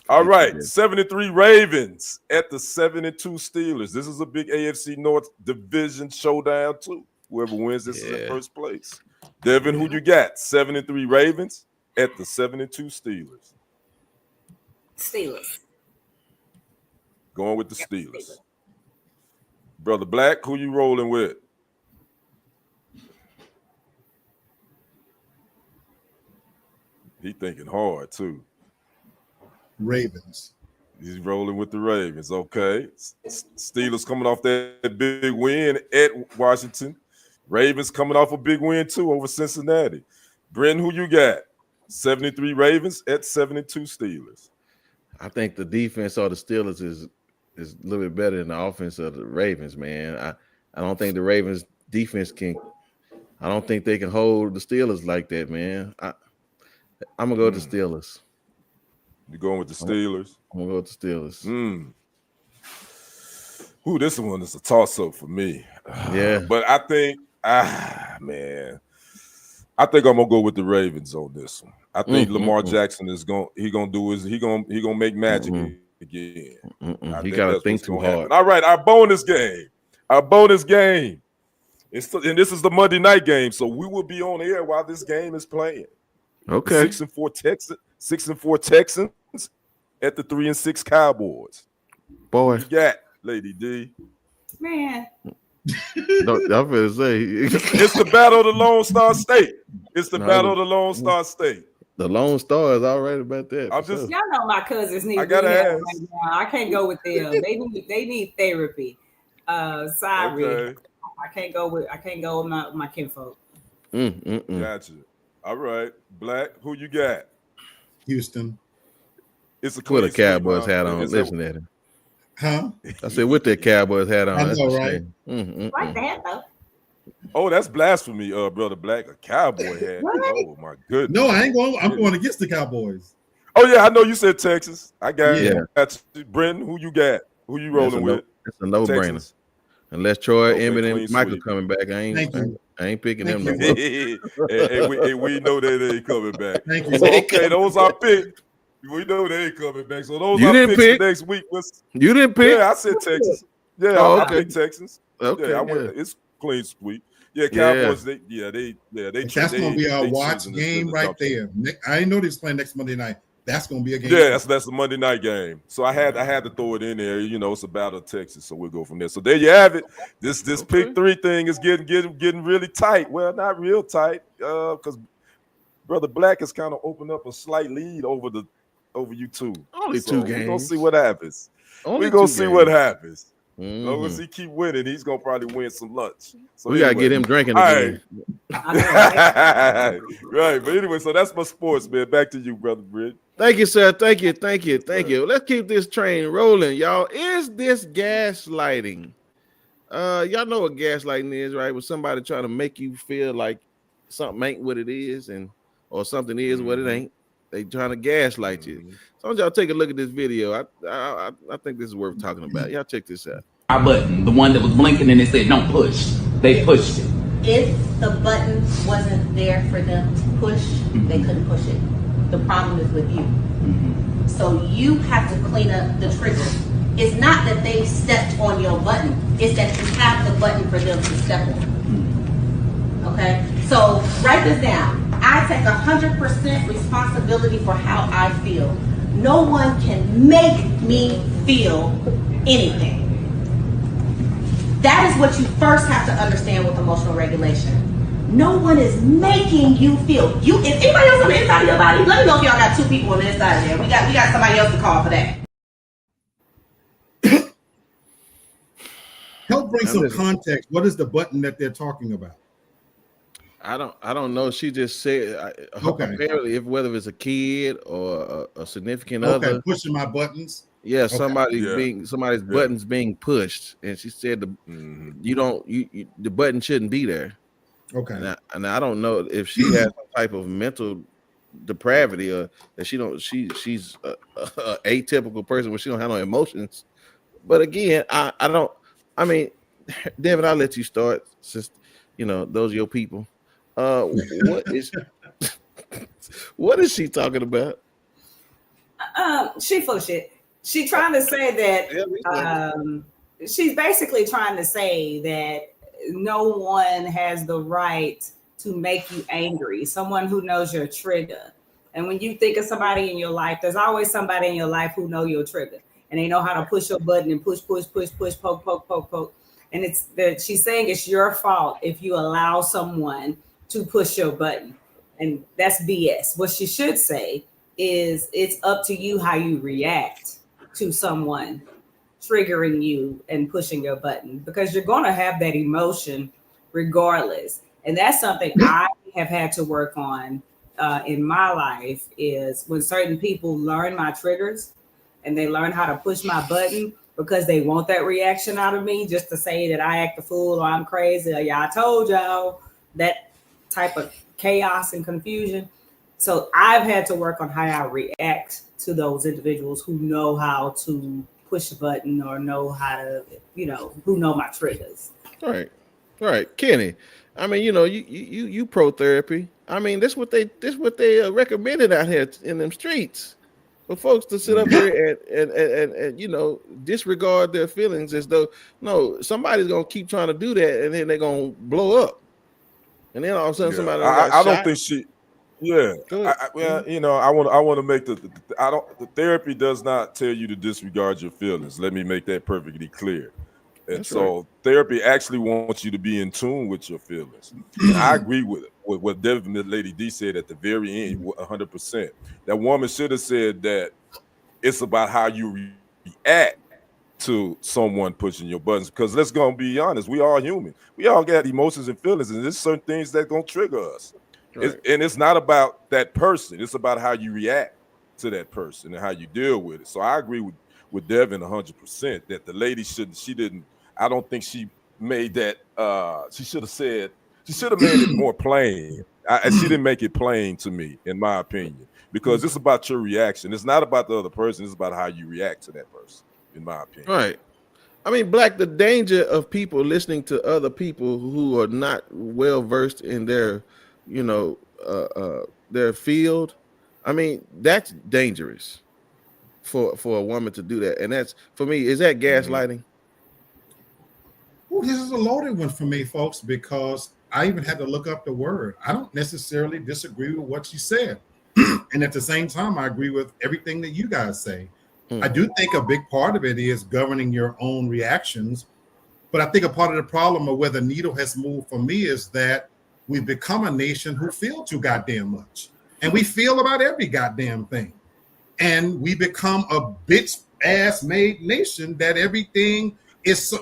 S3: All right, 73 Ravens at the 7-2 Steelers. This is a big AFC North division showdown too. Whoever wins this is in first place. Devin, who you got? 7-3 Ravens at the 7-2 Steelers.
S2: Steelers.
S3: Going with the Steelers. Brother Black, who you rolling with? He thinking hard too.
S5: Ravens.
S3: He's rolling with the Ravens. Okay. Steelers coming off that big win at Washington. Ravens coming off a big win too over Cincinnati. Brenton, who you got? 73 Ravens at 72 Steelers.
S1: I think the defense of the Steelers is a little bit better than the offense of the Ravens, man. I don't think the Ravens defense I don't think they can hold the Steelers like that, man. I'm gonna go with the Steelers.
S3: You're going with the Steelers?
S1: I'm gonna go with the Steelers.
S3: Ooh, this one is a toss-up for me.
S1: Yeah.
S3: But I think, man. I think I'm gonna go with the Ravens on this one. I think Lamar Jackson is gonna make magic again.
S1: He gotta think too hard.
S3: All right, our bonus game. And this is the Monday night game, so we will be on air while this game is playing.
S1: Okay.
S3: 6-4 Texans at the 3-6 Cowboys.
S1: Boy,
S3: you got Lady D.
S2: Man.
S1: No, I'm gonna say
S3: it's the battle of the Lone Star State. Battle of the Lone Star State.
S1: The Lone Star is all right about that.
S2: Y'all know my cousins need.
S3: I gotta ask.
S2: Right now. I can't go with them. They need therapy. Sorry,
S3: okay.
S2: I can't go with my kinfolk.
S3: Gotcha. All right, Black. Who you got?
S5: Houston.
S3: It's a
S1: with a Cowboys hat on. Listen at him.
S5: Huh?
S1: I said with that Cowboys hat on.
S5: I know, right?
S2: Like the hat though.
S3: Oh, that's blasphemy, brother Black. A cowboy hat. Oh my goodness.
S5: No, I ain't going. I'm going against the Cowboys.
S3: Oh yeah, I know you said Texas. I got
S1: Yeah.
S3: Brenton, who you got? Who you rolling with?
S1: It's a no-brainer. Unless Troy, Emmett, and
S3: clean
S1: Michael
S3: sweep.
S1: coming back, I ain't picking them no more.
S3: and we know that they ain't coming back.
S5: Thank you.
S3: So, okay, those are picked. We know they ain't coming back. So those
S1: You
S3: are
S1: didn't
S3: picks
S1: pick?
S3: for next week.
S1: You didn't pick?
S3: Yeah, I said Texas. Yeah,
S1: Oh,
S3: I
S1: okay.
S3: picked Texans.
S1: Okay,
S3: yeah,
S1: yeah.
S3: It's clean sweep. Yeah, Cowboys. They.
S5: That's going to be our watch game right there. I didn't know they was playing next Monday night. That's going to be a game.
S3: Yeah, that's a Monday night game. So I had to throw it in there. You know, it's a battle of Texas, so we'll go from there. So there you have it. This pick three thing is getting really tight. Well, not real tight, because Brother Black has kind of opened up a slight lead over you two.
S1: Only two games.
S3: We're gonna see what happens.
S1: Only
S3: We're gonna
S1: two
S3: see
S1: games.
S3: what happens. As
S1: Mhm.
S3: long as he keep winning, he's gonna probably win some lunch. So
S1: We gotta
S3: anyway.
S1: get him drinking
S3: All
S1: again.
S3: right. Right. But anyway, so that's my sports, man. Back to you, brother Bridge.
S1: Thank you, sir. Thank you. Let's keep this train rolling, y'all. Is this gaslighting? Y'all know what gaslighting is, right? With somebody trying to make you feel like something ain't what it is, or something is what it ain't. They trying to gaslight you. So I want y'all take a look at this video. I think this is worth talking about. Y'all check this out.
S9: Our button, the one that was blinking and it said don't push. They pushed it.
S10: If the button wasn't there for them to push, they couldn't push it. The problem is with you. So you have to clean up the trigger. It's not that they stepped on your button, it's that you have the button for them to step on. Okay? So write this down. I take 100% responsibility for how I feel. No one can make me feel anything. That is what you first have to understand with emotional regulation. No one is making you feel. If anybody else on the inside of your body, let me know if y'all got 2 people on the inside of there. We got somebody else to call for that.
S5: Help bring some context. What is the button that they're talking about?
S1: I don't know. She just said apparently whether it's a kid or a significant other
S5: pushing my buttons.
S1: Yeah, somebody's buttons being pushed, and she said the button shouldn't be there.
S5: Okay,
S1: and I don't know if she has some type of mental depravity or that she's a atypical person where she don't have no emotions. But again, I mean, Devin, I'll let you start since those are your people. What is she talking about?
S2: She full of shit. She's trying to say that she's basically trying to say that no one has the right to make you angry. Someone who knows your trigger. And when you think of somebody in your life, there's always somebody in your life who know your trigger. And they know how to push your button and push, poke. And it's that she's saying it's your fault if you allow someone to push your button. And that's BS. What she should say is it's up to you how you react to someone triggering you and pushing your button, because you're going to have that emotion regardless. And that's something I have had to work on in my life, is when certain people learn my triggers and they learn how to push my button because they want that reaction out of me, just to say that I act a fool or I'm crazy or I told y'all, that type of chaos and confusion. So I've had to work on how I react to those individuals who know how to push a button or know how to, who know my triggers.
S1: Right. Kenny, I mean, you pro therapy. I mean, this what they recommended out here in them streets for folks to sit up here and disregard their feelings as though somebody's gonna keep trying to do that and then they're gonna blow up, and then all of a sudden somebody.
S3: I don't think she. Yeah, I want to make the therapy does not tell you to disregard your feelings. Let me make that perfectly clear. And so therapy actually wants you to be in tune with your feelings. And I agree with what Devin, the Lady D, said at the very end, 100%. That woman should have said that it's about how you react to someone pushing your buttons. Because let's go and be honest, we all human. We all got emotions and feelings, and there's certain things that gonna trigger us. Right. And it's not about that person. It's about how you react to that person and how you deal with it. So I agree with Devin 100% that the lady I don't think she made that. She should have made it more plain. And she didn't make it plain to me, in my opinion, because it's about your reaction. It's not about the other person. It's about how you react to that person, in my opinion.
S1: Right. I mean, Black, the danger of people listening to other people who are not well versed in their, their field. I mean, that's dangerous for a woman to do that. And that's, for me, is that gaslighting?
S5: Well, this is a loaded one for me, folks, because I even had to look up the word. I don't necessarily disagree with what you said. And at the same time, I agree with everything that you guys say. I do think a big part of it is governing your own reactions. But I think a part of the problem of where the needle has moved for me is that we've become a nation who feel too goddamn much. And we feel about every goddamn thing. And we become a bitch ass made nation that everything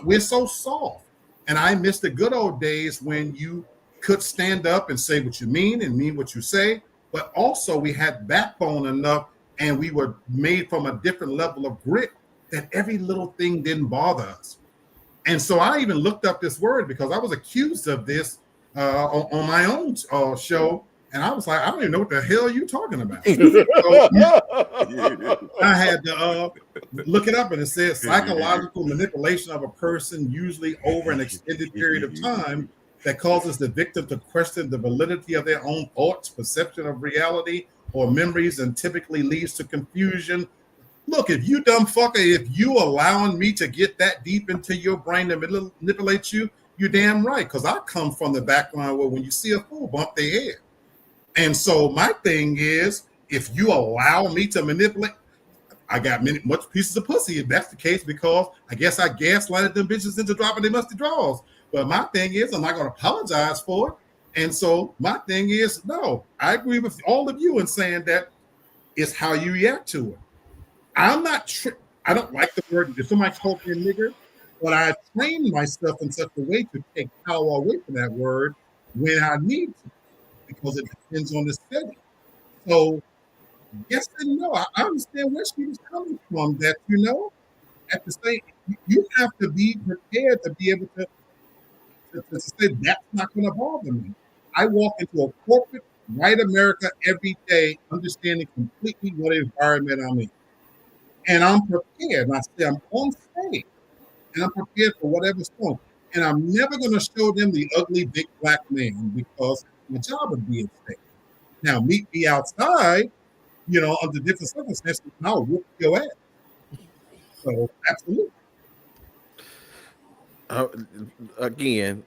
S5: we're so soft. And I miss the good old days when you could stand up and say what you mean and mean what you say, but also we had backbone enough and we were made from a different level of grit that every little thing didn't bother us. And so I even looked up this word because I was accused of this on my own show. And I was like, I don't even know what the hell you're talking about. So I had to look it up, and it says psychological manipulation of a person, usually over an extended period of time, that causes the victim to question the validity of their own thoughts, perception of reality, or memories, and typically leads to confusion. Look, if you dumb fucker, if you allowing me to get that deep into your brain to manipulate you, you're damn right. Because I come from the background where when you see a fool, bump their head. And so my thing is, if you allow me to manipulate, I got much pieces of pussy if that's the case, because I guess I gaslighted them bitches into dropping their musty drawers. But my thing is, I'm not going to apologize for it. And so my thing is, no, I agree with all of you in saying that it's how you react to it. I'm not, I don't like the word, if somebody calls me a nigger, but I trained myself in such a way to take power away from that word when I need to, because it depends on the setting. So yes and no, I understand where she was coming from, that, you know, at the same, you have to be prepared to be able to say that's not going to bother me. I walk into a corporate white America every day, understanding completely what environment I'm in. And I'm prepared. And I say I'm on stage, and I'm prepared for whatever's going. And I'm never going to show them the ugly big black man, because my job would be at stake. Now, meet me outside, you know, under different circumstances, and I'll whoop your ass. So, absolutely.
S1: Again,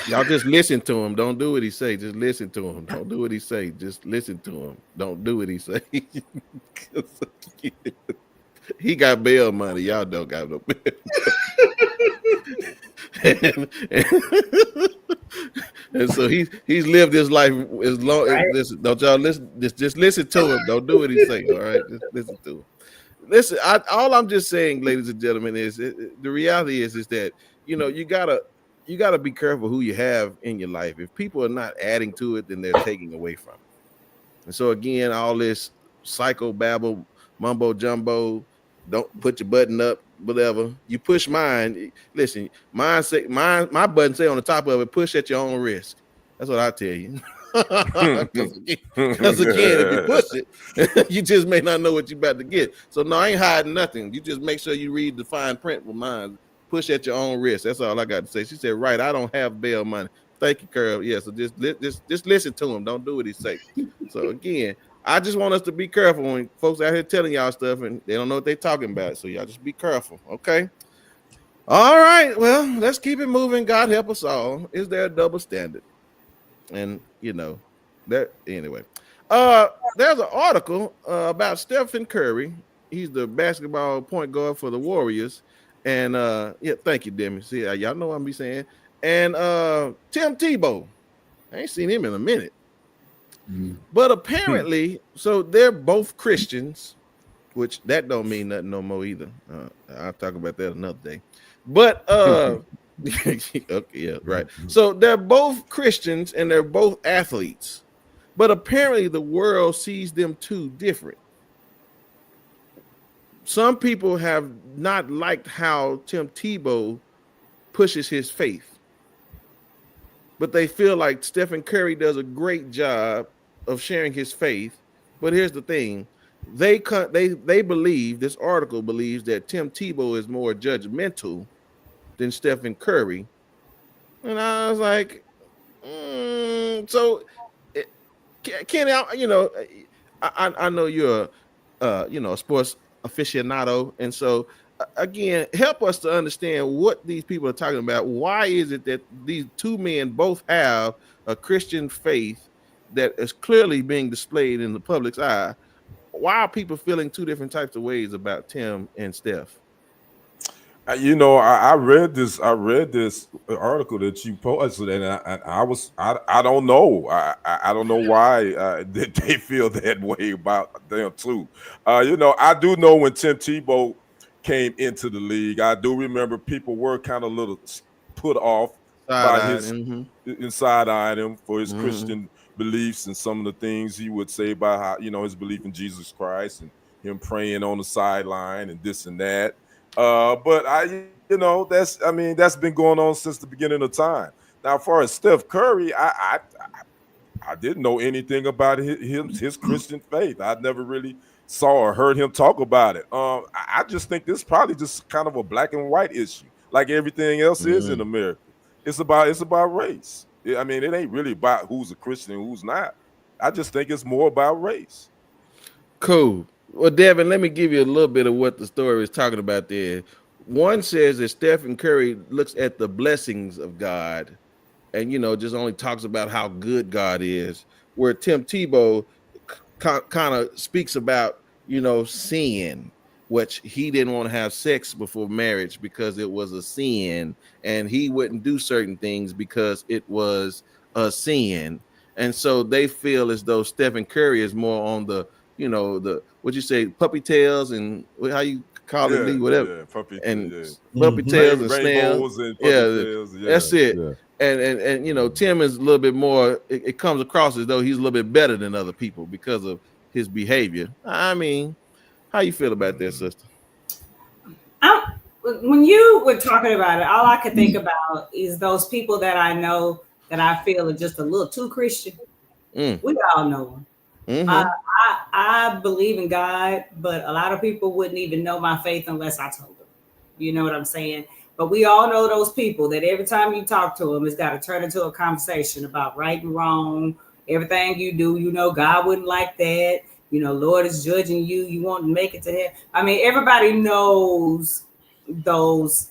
S1: y'all just listen to him. Don't do what he say. Just listen to him. Don't do what he say. Just listen to him. Don't do what he say. He got bail money. Y'all don't got no bail. and so he's lived his life as long as listen. Don't y'all listen? Just listen to him. Don't do what he say. All right, just listen to him. Listen, all I'm just saying, ladies and gentlemen, is the reality is that, you know, you gotta be careful who you have in your life. If people are not adding to it, then they're taking away from it. And so again, all this psycho babble, mumbo jumbo, don't put your button up, whatever. You push mine. Listen, my button say on the top of it, push at your own risk. That's what I tell you. Because again, if you push it, you just may not know what you're about to get. So no, I ain't hiding nothing. You just make sure you read the fine print with mine. Push at your own risk. That's all I got to say. She said, right, I don't have bail money. Thank you, Carl. Yeah, so just listen to him. Don't do what he say. So again, I just want us to be careful when folks out here telling y'all stuff and they don't know what they're talking about. So y'all just be careful, okay? All right, well, let's keep it moving. God help us all. Is there a double standard? And you know that anyway. There's an article about Stephen Curry. He's the basketball point guard for the Warriors. And yeah, thank you, Demi. See, y'all know what I'm be saying. And Tim Tebow. I ain't seen him in a minute. But apparently, so they're both Christians, which that don't mean nothing no more either. I'll talk about that another day. But okay, yeah, right. So they're both Christians and they're both athletes, but apparently the world sees them two different. Some people have not liked how Tim Tebow pushes his faith, but they feel like Stephen Curry does a great job of sharing his faith. But here's the thing: they believe, this article believes, that Tim Tebow is more judgmental than Stephen Curry. And I was like, so Kenny, you know, I know you're a sports aficionado, and so again, help us to understand what these people are talking about. Why is it that these two men both have a Christian faith that is clearly being displayed in the public's eye? Why are people feeling two different types of ways about Tim and Steph?
S3: You know, I read this article that you posted, and I don't know. I don't know why they feel that way about them too. You know, I do know when Tim Tebow came into the league, I do remember people were kind of a little put off side-eyed him for his
S1: Mhm.
S3: Christian beliefs and some of the things he would say about how, his belief in Jesus Christ and him praying on the sideline and this and that. But that's been going on since the beginning of time. Now, as far as Steph Curry, I didn't know anything about his Christian faith. I never really saw or heard him talk about it. I just think this is probably just kind of a black and white issue, like everything else is in America. It's about race. I mean, it ain't really about who's a Christian and who's not. I just think it's more about race.
S1: Cool. Well, Devin, let me give you a little bit of what the story is talking about there. One says that Stephen Curry looks at the blessings of God and, just only talks about how good God is, where Tim Tebow kind of speaks about, sin, which he didn't want to have sex before marriage because it was a sin, and he wouldn't do certain things because it was a sin. And so they feel as though Stephen Curry is more on the, what'd you say, puppy tails and how you call it, whatever.
S3: Yeah, puppy
S1: tails
S3: and
S1: snails.
S3: And tails. Yeah,
S1: that's it.
S3: Yeah.
S1: And Tim is a little bit more, it comes across as though he's a little bit better than other people because of his behavior. I mean, how you feel about that, sister?
S2: When you were talking about it, all I could think about is those people that I know that I feel are just a little too Christian. We all know them. I believe in God, but a lot of people wouldn't even know my faith unless I told them. You know what I'm saying? But we all know those people that every time you talk to them, it's got to turn into a conversation about right and wrong. Everything you do, God wouldn't like that. Lord is judging you. You want to make it to heaven. I mean, everybody knows those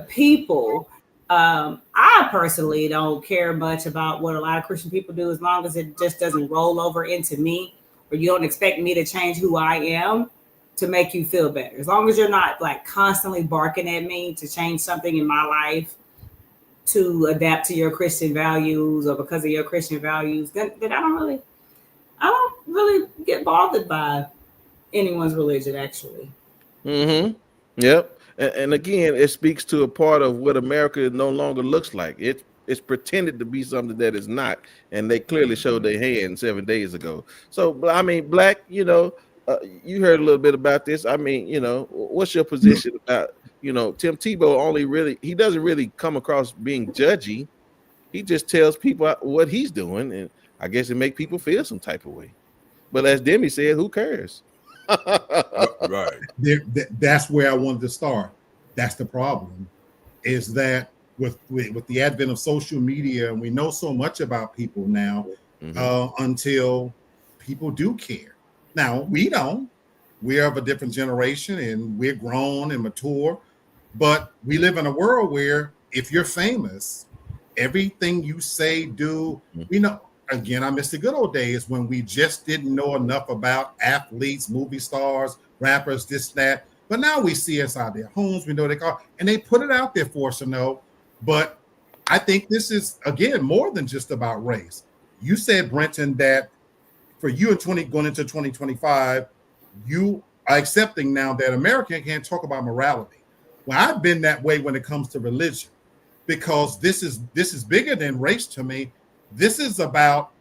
S2: people. I personally don't care much about what a lot of Christian people do as long as it just doesn't roll over into me, or you don't expect me to change who I am to make you feel better. As long as you're not like constantly barking at me to change something in my life to adapt to your Christian values or because of your Christian values, then I don't really get bothered by anyone's religion, actually.
S1: Yep. And again, it speaks to a part of what America no longer looks like. It's pretended to be something that is not, and they clearly showed their hand 7 days ago. So, I mean, Black, you heard a little bit about this. I mean, what's your position about, Tim Tebow he doesn't really come across being judgy. He just tells people what he's doing, and I guess it makes people feel some type of way. But as Demi said, who cares?
S3: Right.
S5: That's where I wanted to start. That's the problem, is that with the advent of social media, and we know so much about people now, until people do care. Now, we don't. We're of a different generation, and we're grown and mature. But we live in a world where if you're famous, everything you say, do, again, I miss the good old days when we just didn't know enough about athletes, movie stars, rappers, this, that. But now we see us out their homes, we know they call, and they put it out there for us to know. But I think this is, again, more than just about race. You said, Brenton, that for you in going into 2025, you are accepting now that America can't talk about morality. Well, I've been that way when it comes to religion, because this is bigger than race to me. This is about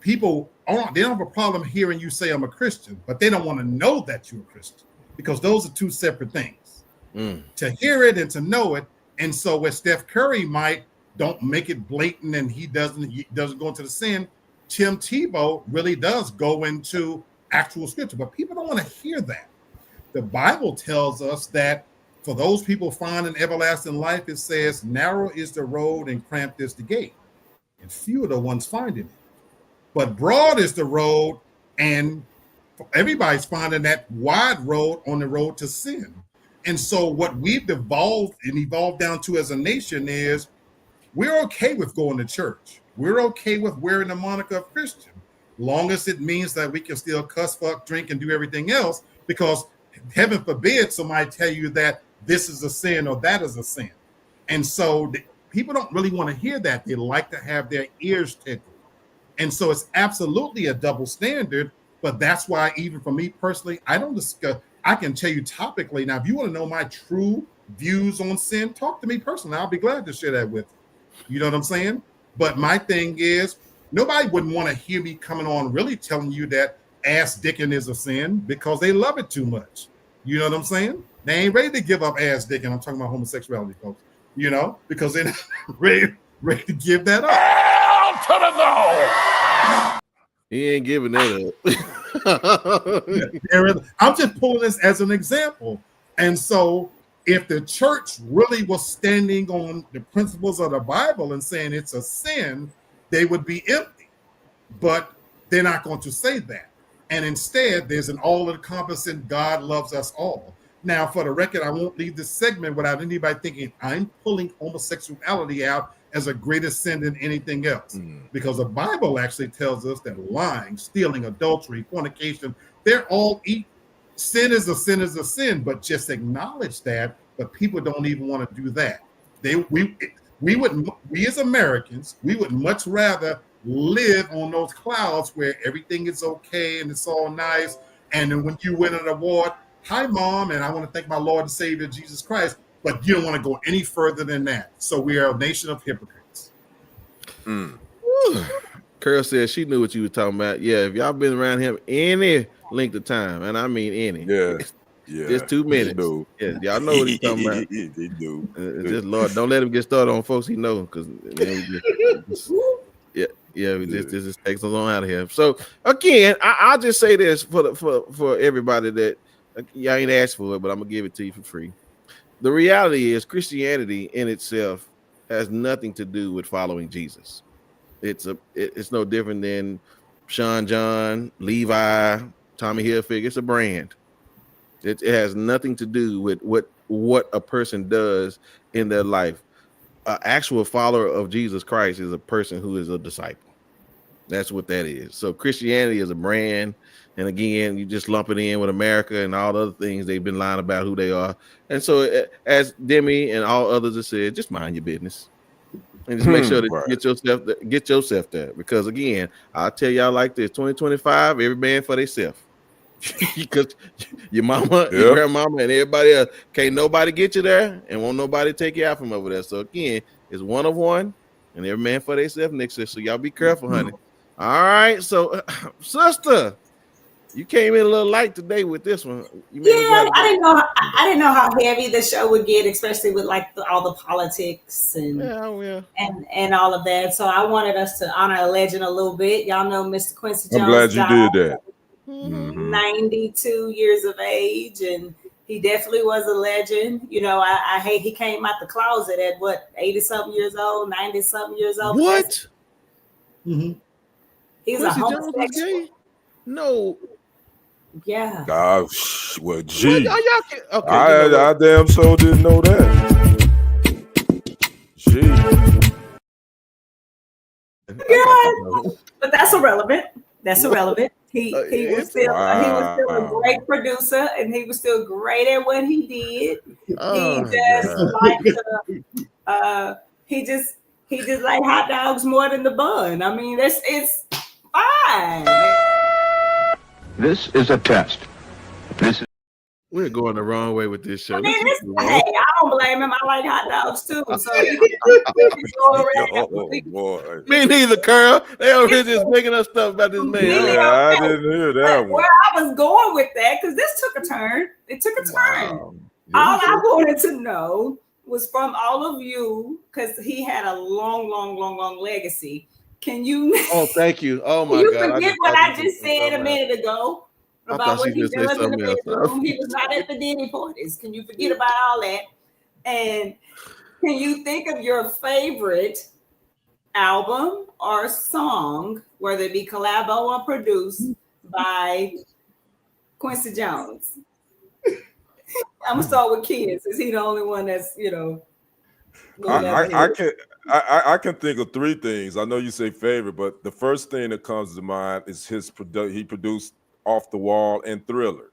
S5: people. They don't have a problem hearing you say I'm a Christian, but they don't want to know that you're a Christian, because those are two separate things. To hear it and to know it. And so where Steph Curry don't make it blatant and he doesn't go into the sin, Tim Tebow really does go into actual scripture, but people don't want to hear that. The Bible tells us that for those people finding everlasting life, it says, narrow is the road and cramped is the gate, and few are the ones finding it. But broad is the road, and everybody's finding that wide road on the road to sin. And so what we've evolved down to as a nation is we're okay with going to church. We're okay with wearing the moniker of Christian, long as it means that we can still cuss, fuck, drink, and do everything else, because heaven forbid somebody tell you that this is a sin or that is a sin. And so people don't really want to hear that. They like to have their ears tickled. And so it's absolutely a double standard, but that's why even for me personally, I don't discuss. I can tell you topically. Now, if you want to know my true views on sin, talk to me personally. I'll be glad to share that with you. You know what I'm saying? But my thing is, nobody wouldn't want to hear me coming on really telling you that ass dicking is a sin because they love it too much. You know what I'm saying? They ain't ready to give up ass dicking. I'm talking about homosexuality, folks. You know, because they're not ready to give that up.
S4: Hell to the no!
S1: He ain't giving that up.
S5: I'm just pulling this as an example. And so if the church really was standing on the principles of the Bible and saying it's a sin, they would be empty. But they're not going to say that. And instead, there's an all-encompassing God loves us all. Now, for the record, I won't leave this segment without anybody thinking I'm pulling homosexuality out as a greater sin than anything else. Because the Bible actually tells us that lying, stealing, adultery, fornication, they're all equal. Sin is a sin is a sin, but just acknowledge that. But people don't even want to do that. We as Americans, we would much rather live on those clouds where everything is okay and it's all nice. And then when you win an award, hi, Mom, and I want to thank my Lord and Savior Jesus Christ. But you don't want to go any further than that. So we are a nation of hypocrites.
S1: Curl said she knew what you were talking about. Yeah, if y'all been around him any length of time, and I mean any, just 2 minutes. Yeah, y'all know what he's talking about.
S3: They do.
S1: Just Lord, don't let him get started on folks he knows, because this just takes us on out of here. So again, I'll just say this for everybody that y'all ain't asked for it, but I'm gonna give it to you for free. The reality is Christianity in itself has nothing to do with following Jesus. It's no different than Sean John, Levi, Tommy Hilfiger. It's a brand. It has nothing to do with what a person does in their life. An actual follower of Jesus Christ is a person who is a disciple. That's what that is. So Christianity is a brand. And again, you just lump it in with America and all the other things they've been lying about who they are. And so as Demi and all others have said, just mind your business. And just make sure that you get yourself there. Because again, I'll tell y'all like this, 2025, every man for themselves. Because your mama, your grandmama, and everybody else, can't nobody get you there and won't nobody take you out from over there. So again, it's one of one and every man for themselves next year. So y'all be careful, honey. All right. So sister, you came in a little light today with this one.
S2: I didn't know how heavy the show would get, especially with like all the politics and and all of that. So I wanted us to honor a legend a little bit. Y'all know Mr. Quincy Jones.
S3: I'm glad you did that.
S2: 92 years of age, and he definitely was a legend. You know, I hate he came out the closet at what, 80-something years old, 90-something years old.
S1: What?
S2: He's a homosexual.
S1: No.
S2: Yeah.
S3: Gosh, well, gee.
S1: Okay,
S3: I damn so didn't know that. Gee.
S2: Yeah, but that's irrelevant. That's irrelevant. He was still a great producer, and he was still great at what he did. He just like hot dogs more than the bun. I mean, it's fine.
S11: This is a test.
S1: We're going the wrong way with this show.
S2: I mean, hey, I don't blame him. I like hot dogs too. So
S1: me neither, Carl. They over just making up stuff about this man.
S3: I didn't hear that one.
S2: Where I was going with that, because this took a turn. It took a turn. All I wanted to know was from all of you, because he had a long legacy. Can you?
S1: Oh, thank you. Oh my God!
S2: You forget what I just said a minute ago about what he does in the bedroom. He was not at the Diddy parties. Can you forget about all that? And can you think of your favorite album or song, whether it be collabo or produced by Quincy Jones? I'm gonna start with kids. Is he the only one that's
S3: I can think of three things. I know you say favorite, but the first thing that comes to mind is he produced Off the Wall and Thriller.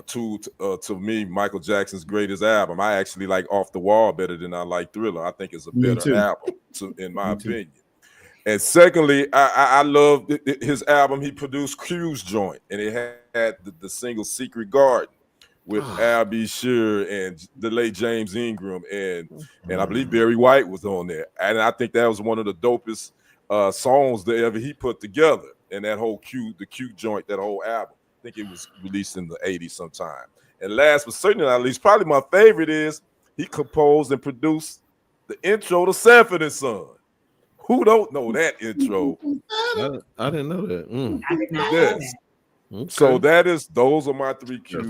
S3: To me, Michael Jackson's greatest album. I actually like Off the Wall better than I like Thriller. I think it's a better album, in my opinion. And secondly, I love his album. He produced Q's Joint, and it had the single Secret Garden, with Al B. Sure and the late James Ingram and I believe Barry White was on there. And I think that was one of the dopest songs that ever he put together. And that whole the Q joint, that whole album. I think it was released in the 80s sometime. And last but certainly not least, probably my favorite is he composed and produced the intro to Sanford and Son. Who don't know that intro?
S1: I didn't know that.
S2: I did not know that.
S1: Okay.
S3: So those are my three Q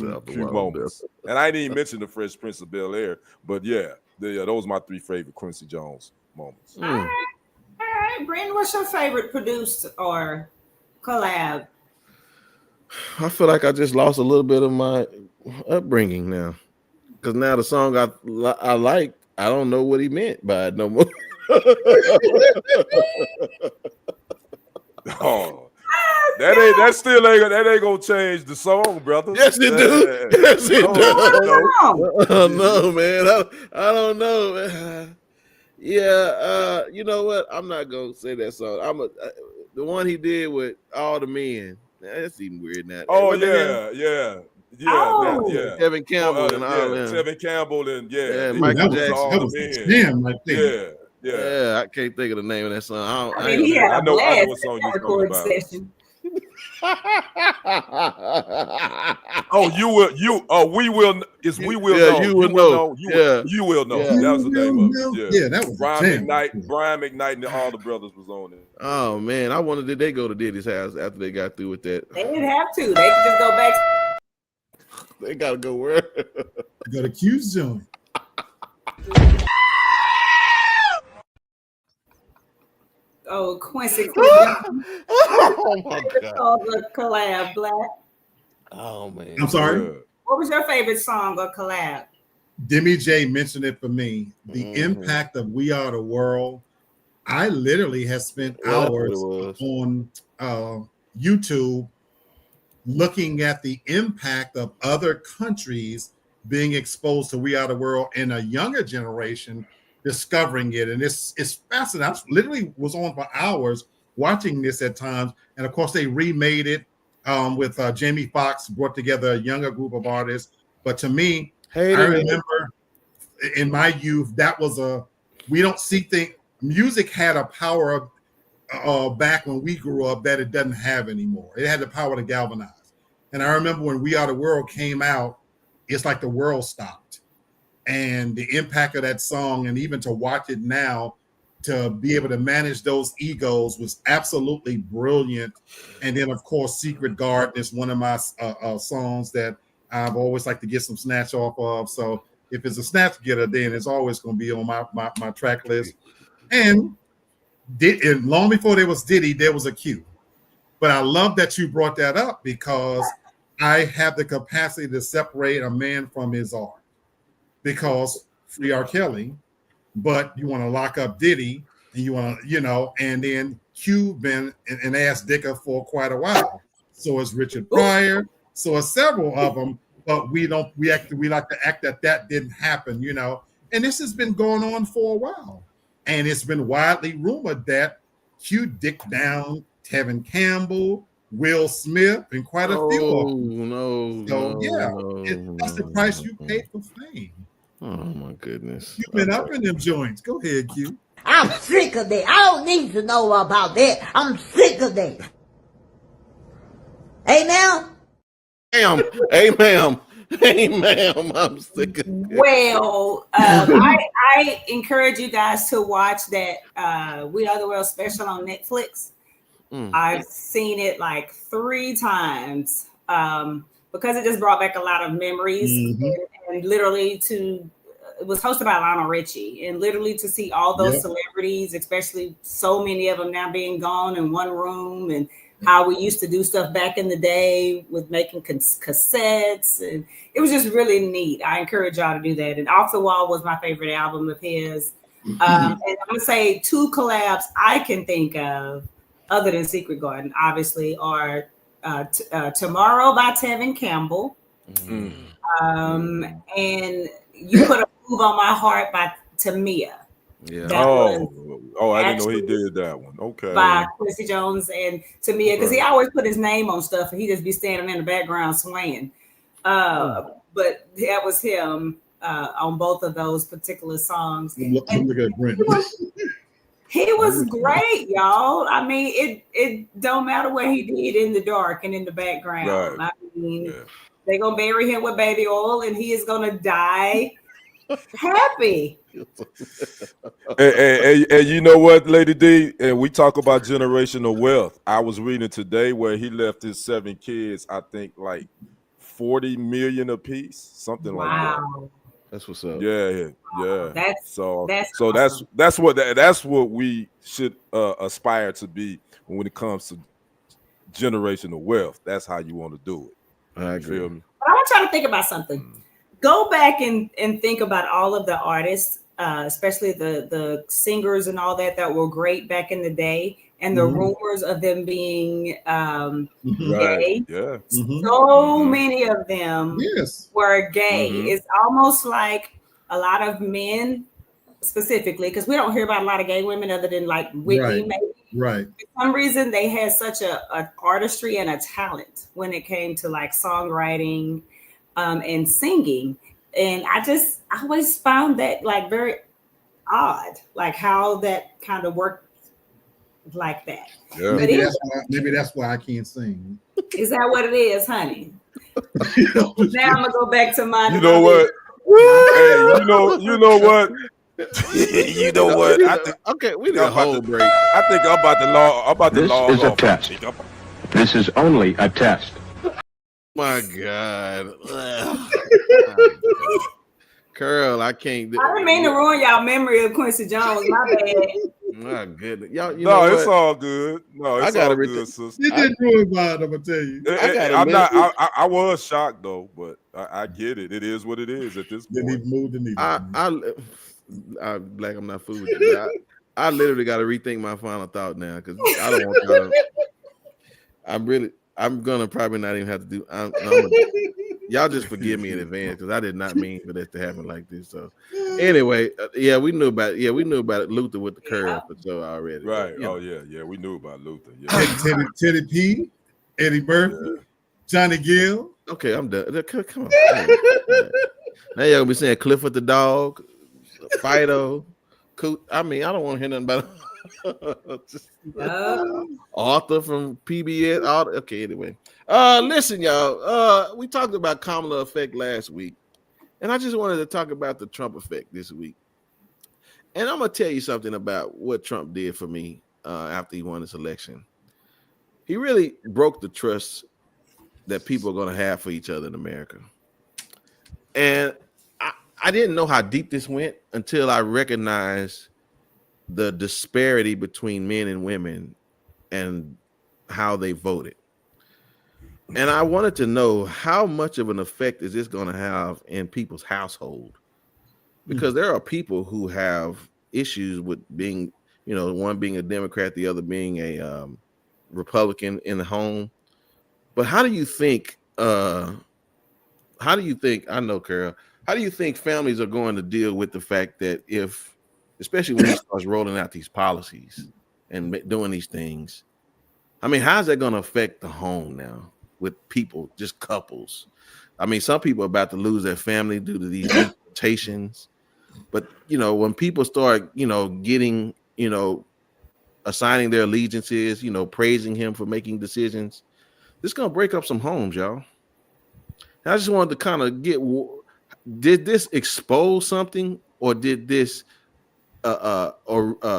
S3: moments. And I didn't even mention the Fresh Prince of Bel-Air, but yeah, those are my three favorite Quincy Jones moments.
S2: All right, Brandon, what's your favorite produced or collab?
S1: I feel like I just lost a little bit of my upbringing now, because now the song I liked, I don't know what he meant by it no more.
S3: Oh. That still ain't gonna change the song, brother.
S1: Yes, it do. Yes, it does. No, man. I don't know, man. Yeah, you know what? I'm not gonna say that song. The one he did with All the Men. That's even weird now.
S3: Oh yeah.
S1: Tevin Campbell and all them.
S3: Tevin Campbell and
S1: Michael Jackson.
S5: That was a jam right there.
S3: Yeah.
S1: I can't think of the name of that song.
S2: I mean, he had a blast
S3: what song you're
S2: record
S3: talking
S2: session.
S3: We will know.
S1: You will know.
S3: You will know.
S1: Yeah.
S3: That was the name of it.
S5: Yeah, that was
S3: Brian McKnight and all the brothers was on it.
S1: Oh man, I wondered, did they go to Diddy's house after they got through with that?
S2: They didn't have to. They could just go back.
S1: They gotta go where?
S5: Go to Q's joint.
S2: Oh, Quincy.
S1: Oh my God.
S2: Called the collab, Black.
S1: Oh man.
S5: I'm sorry.
S2: What was your favorite song or collab?
S5: Demi J mentioned it for me. The impact of We Are the World. I literally have spent hours on YouTube looking at the impact of other countries being exposed to We Are the World and a younger generation discovering it. And it's fascinating. I literally was on for hours watching this at times. And of course, they remade it with Jamie Foxx, brought together a younger group of artists. But to me, I remember in my youth, that was we don't see things. Music had a power back when we grew up that it doesn't have anymore. It had the power to galvanize. And I remember when We Are the World came out, it's like the world stopped. And the impact of that song, and even to watch it now, to be able to manage those egos was absolutely brilliant. And then, of course, Secret Garden is one of my songs that I've always liked to get some snatch off of. So if it's a snatch getter, then it's always going to be on my track list. And long before there was Diddy, there was a Q. But I love that you brought that up, because I have the capacity to separate a man from his art. Because free R. Kelly, but you want to lock up Diddy, and you want to, and then Q been an ass dicker for quite a while. So is Richard Pryor. So is several of them, but we like to act that didn't happen, And this has been going on for a while. And it's been widely rumored that Q dicked down Tevin Campbell, Will Smith, and quite a few of them. That's the price you pay for fame.
S1: Oh my goodness.
S5: You've been up in them joints. Go ahead, Q.
S12: I'm sick of that. I don't need to know about that. I'm sick of that. Hey, now?
S1: Hey, ma'am. Hey, ma'am. I'm sick of it.
S2: Well, I encourage you guys to watch that We Are the World special on Netflix. I've seen it like 3 times because it just brought back a lot of memories. And literally it was hosted by Lionel Richie, and literally to see all those celebrities, especially so many of them now being gone in one room, and how we used to do stuff back in the day with making cassettes. And it was just really neat. I encourage y'all to do that. And Off the Wall was my favorite album of his. And I'm going to say 2 collabs I can think of, other than Secret Garden, obviously, are Tomorrow by Tevin Campbell. And You Put a Move on My Heart by Tamia.
S3: Yeah. I didn't know he did that one. Okay.
S2: By Quincy Jones and Tamia, because he always put his name on stuff, and he just be standing in the background swaying. but that was him on both of those particular songs.
S5: I'm looking at Brent.
S2: He was great, y'all. I mean, it don't matter what he did in the dark and in the background.
S3: Right.
S2: I mean, they're gonna bury him with baby oil, and he is gonna die happy.
S3: And you know what, Lady D? And we talk about generational wealth. I was reading today where he left his 7 kids, I think like 40 million apiece, something like that.
S1: That's what's up.
S3: Yeah.
S2: That's
S3: That's what we should aspire to be when it comes to generational wealth. That's how you want to do it.
S1: I agree.
S3: Feel me?
S2: But I want y'all to think about something. Go back and think about all of the artists, especially the singers and all that were great back in the day, and the rumors of them being gay.
S3: Yeah.
S2: So many of them were gay. It's almost like a lot of men, specifically, because we don't hear about a lot of gay women other than like Whitney, maybe.
S5: Right.
S2: For some reason, they had such a artistry and a talent when it came to like songwriting and singing. And I always found that like very odd, like how that kind of worked like that.
S3: Yeah.
S5: Maybe that's why I can't sing.
S2: Is that what it is, honey? Now I'm gonna go back to my.
S3: You know what? Hey, you know what? You know what? I think,
S1: okay, we need a whole break.
S3: I think I'm about to
S11: This
S3: log
S11: is a
S3: off.
S11: test. This is only a test.
S1: My God. Curl, I can't.
S2: I didn't mean to ruin y'all memory of Quincy Jones. My bad.
S1: My goodness. Y'all,
S3: No, it's all good. No, it's all good, sister.
S5: You didn't ruin mine, I'm gonna tell you.
S3: I was shocked though, but I get it. It is what it is at this point.
S5: Didn't even move the needle.
S1: Black, I'm not fooling with you. I literally got to rethink my final thought now because I don't want y'all. I'm gonna probably not even have to do. Y'all just forgive me in advance because I did not mean for that to happen like this. So anyway, we knew about it. Luther with the curve for sure already.
S3: Right.
S1: But,
S3: yeah, we knew about Luther. Yeah.
S5: Teddy P, Eddie Murphy, Johnny Gill.
S1: Okay, I'm done. Come on. Now y'all gonna be saying Clifford the dog, Fido, Coot. I mean, I don't want to hear nothing about Arthur from PBS. Okay, anyway. Listen, y'all. We talked about Kamala effect last week, and I just wanted to talk about the Trump effect this week. And I'm gonna tell you something about what Trump did for me after he won this election. He really broke the trust that people are gonna have for each other in America. And I didn't know how deep this went until I recognized the disparity between men and women and how they voted. And I wanted to know how much of an effect is this going to have in people's household? Because there are people who have issues with being, one being a Democrat, the other being a Republican in the home. But how do you think, I know, Carol, how do you think families are going to deal with the fact that especially when he starts rolling out these policies and doing these things, I mean, how's that going to affect the home now with people, just couples? I mean, some people are about to lose their family due to these deportations. But, when people start, getting, assigning their allegiances, praising him for making decisions, this is going to break up some homes, y'all. And I just wanted to kind of did this expose something or did this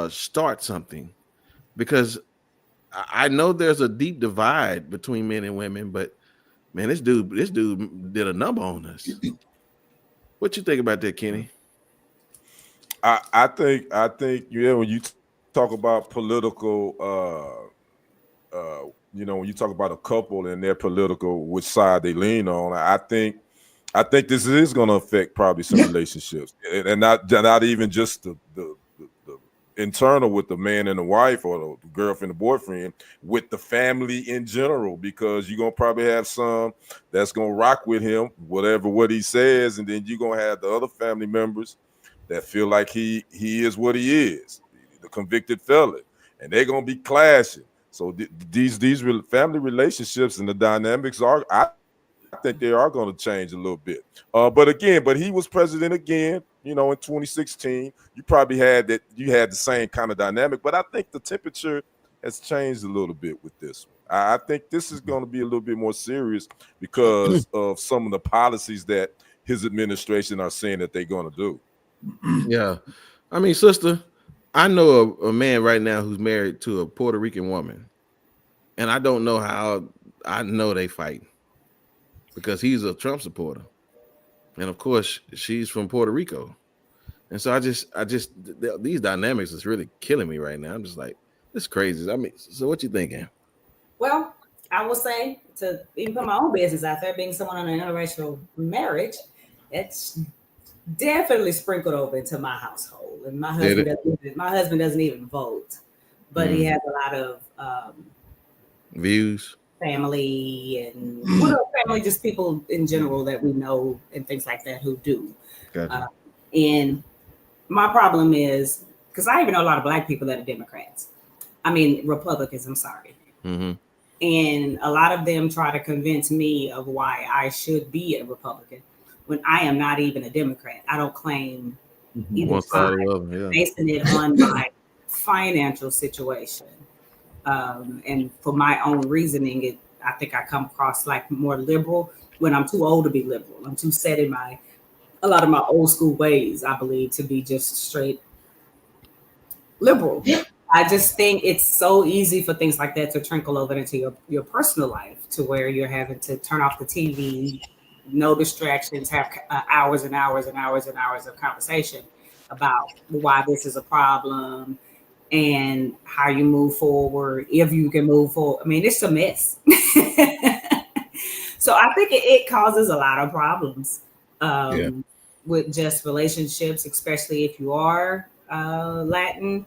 S1: start something? Because I know there's a deep divide between men and women, but man, this dude did a number on us. What you think about that, Kenny?
S3: I think when you talk about political when you talk about a couple and their political, which side they lean on, I think this is going to affect probably some relationships, and not even just the internal with the man and the wife or the girlfriend and boyfriend, with the family in general, because you're going to probably have some that's going to rock with him, what he says, and then you're going to have the other family members that feel like he is what he is, the convicted felon, and they're going to be clashing. So these family relationships and the dynamics are, I think they are going to change a little bit. But he was president again, in 2016. You probably had the same kind of dynamic, but I think the temperature has changed a little bit with this one. I think this is going to be a little bit more serious because of some of the policies that his administration are saying that they're going to do.
S1: Yeah. I mean, sister, I know a man right now who's married to a Puerto Rican woman, and I don't know how I know they fight because he's a Trump supporter. And of course, she's from Puerto Rico. And so I just these dynamics is really killing me right now. I'm just like, this is crazy. I mean, so what you thinking?
S2: Well, I will say, to even put my own business out there, being someone in an interracial marriage, it's definitely sprinkled over into my household. And my husband doesn't even vote, but he has a lot of
S1: views,
S2: family, and family, just people in general that we know and things like that who do.
S1: Gotcha.
S2: And my problem is, because I even know a lot of Black people that are Democrats. I mean, Republicans, I'm sorry.
S1: Mm-hmm.
S2: And a lot of them try to convince me of why I should be a Republican when I am not even a Democrat. I don't claim either side, basing it on my financial situation. And for my own reasoning, I think I come across like more liberal when I'm too old to be liberal. I'm too set in a lot of my old school ways, I believe, to be just straight liberal. I just think it's so easy for things like that to trickle over into your personal life, to where you're having to turn off the TV, no distractions, have hours and hours and hours and hours of conversation about why this is a problem and how you move forward, if you can move forward. I mean, it's a mess. So I think it causes a lot of problems with just relationships, especially if you are Latin.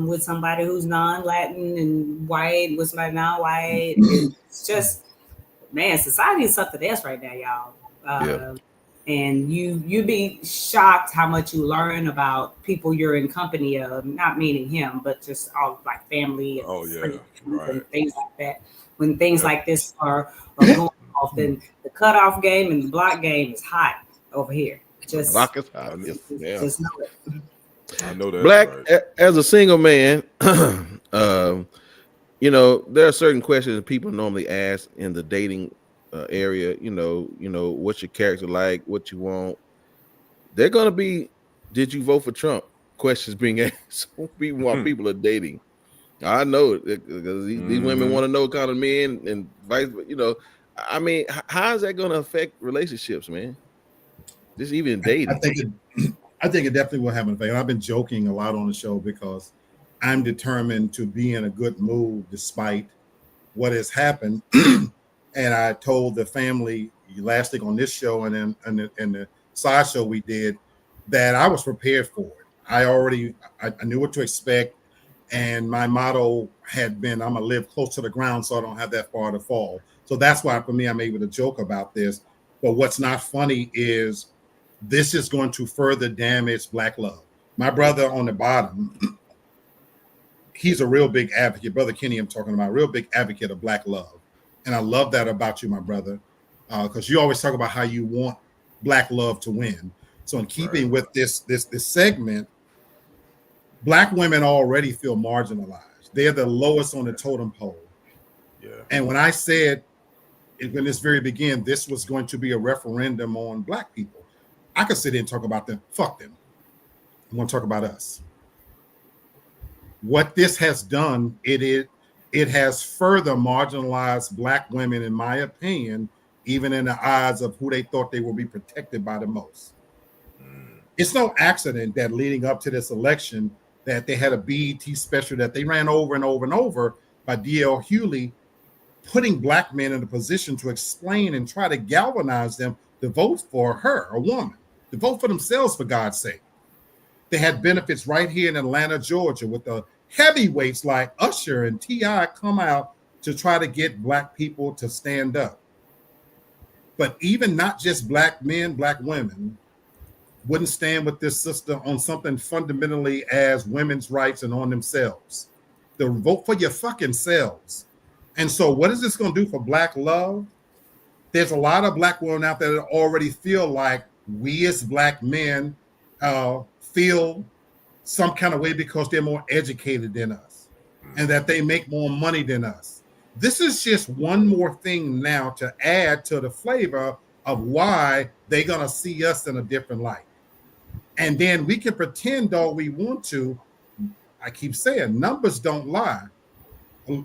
S2: With somebody who's non-Latin and white, with somebody non-white. It's just, man, society is something else right now, y'all. And you be shocked how much you learn about people you're in company of, not meaning him, but just all like family and and things like that. When things like this are going off, then the cutoff game and the block game is hot over here. Just
S1: block is hot.
S2: Just know it.
S3: I know that.
S1: Black, as a single man, there are certain questions that people normally ask in the dating area. What's your character like? What you want? They're gonna be, did you vote for Trump? Questions being asked while people are dating. I know it because these women want to know kind of men and vice. I mean, how is that going to affect relationships, man? Just even dating.
S5: I think it definitely will have an effect. I've been joking a lot on the show because I'm determined to be in a good mood despite what has happened. And I told the family last week on this show and then in the side show we did that I was prepared for it. I knew what to expect. And my motto had been, I'm going to live close to the ground so I don't have that far to fall. So that's why for me, I'm able to joke about this. But what's not funny is this is going to further damage Black love. My brother on the bottom, he's a real big advocate. Brother Kenny, I'm talking about, real big advocate of Black love. And I love that about you, my brother, because you always talk about how you want Black love to win. So in keeping with this segment, Black women already feel marginalized. They're the lowest on the totem pole. Yeah. And when I said, when this very began, this was going to be a referendum on Black people, I could sit here and talk about them. Fuck them. I'm going to talk about us. What this has done, it has further marginalized Black women, in my opinion, even in the eyes of who they thought they would be protected by the most. It's no accident that leading up to this election, that they had a BET special that they ran over and over and over by D.L. Hughley, putting Black men in a position to explain and try to galvanize them to vote for her, a woman, to vote for themselves, for God's sake. They had benefits right here in Atlanta, Georgia, with the heavyweights like Usher and T.I. come out to try to get Black people to stand up. But even not just Black men, Black women wouldn't stand with this sister on something fundamentally as women's rights and on themselves. To vote for your fucking selves. And so what is this going to do for Black love? there's a lot of black women out there that already feel like we as black men feel some kind of way because they're more educated than us and that they make more money than us. This is just one more thing now to add to the flavor of why they're going to see us in a different light. And then we can pretend all we want to. I keep saying numbers don't lie.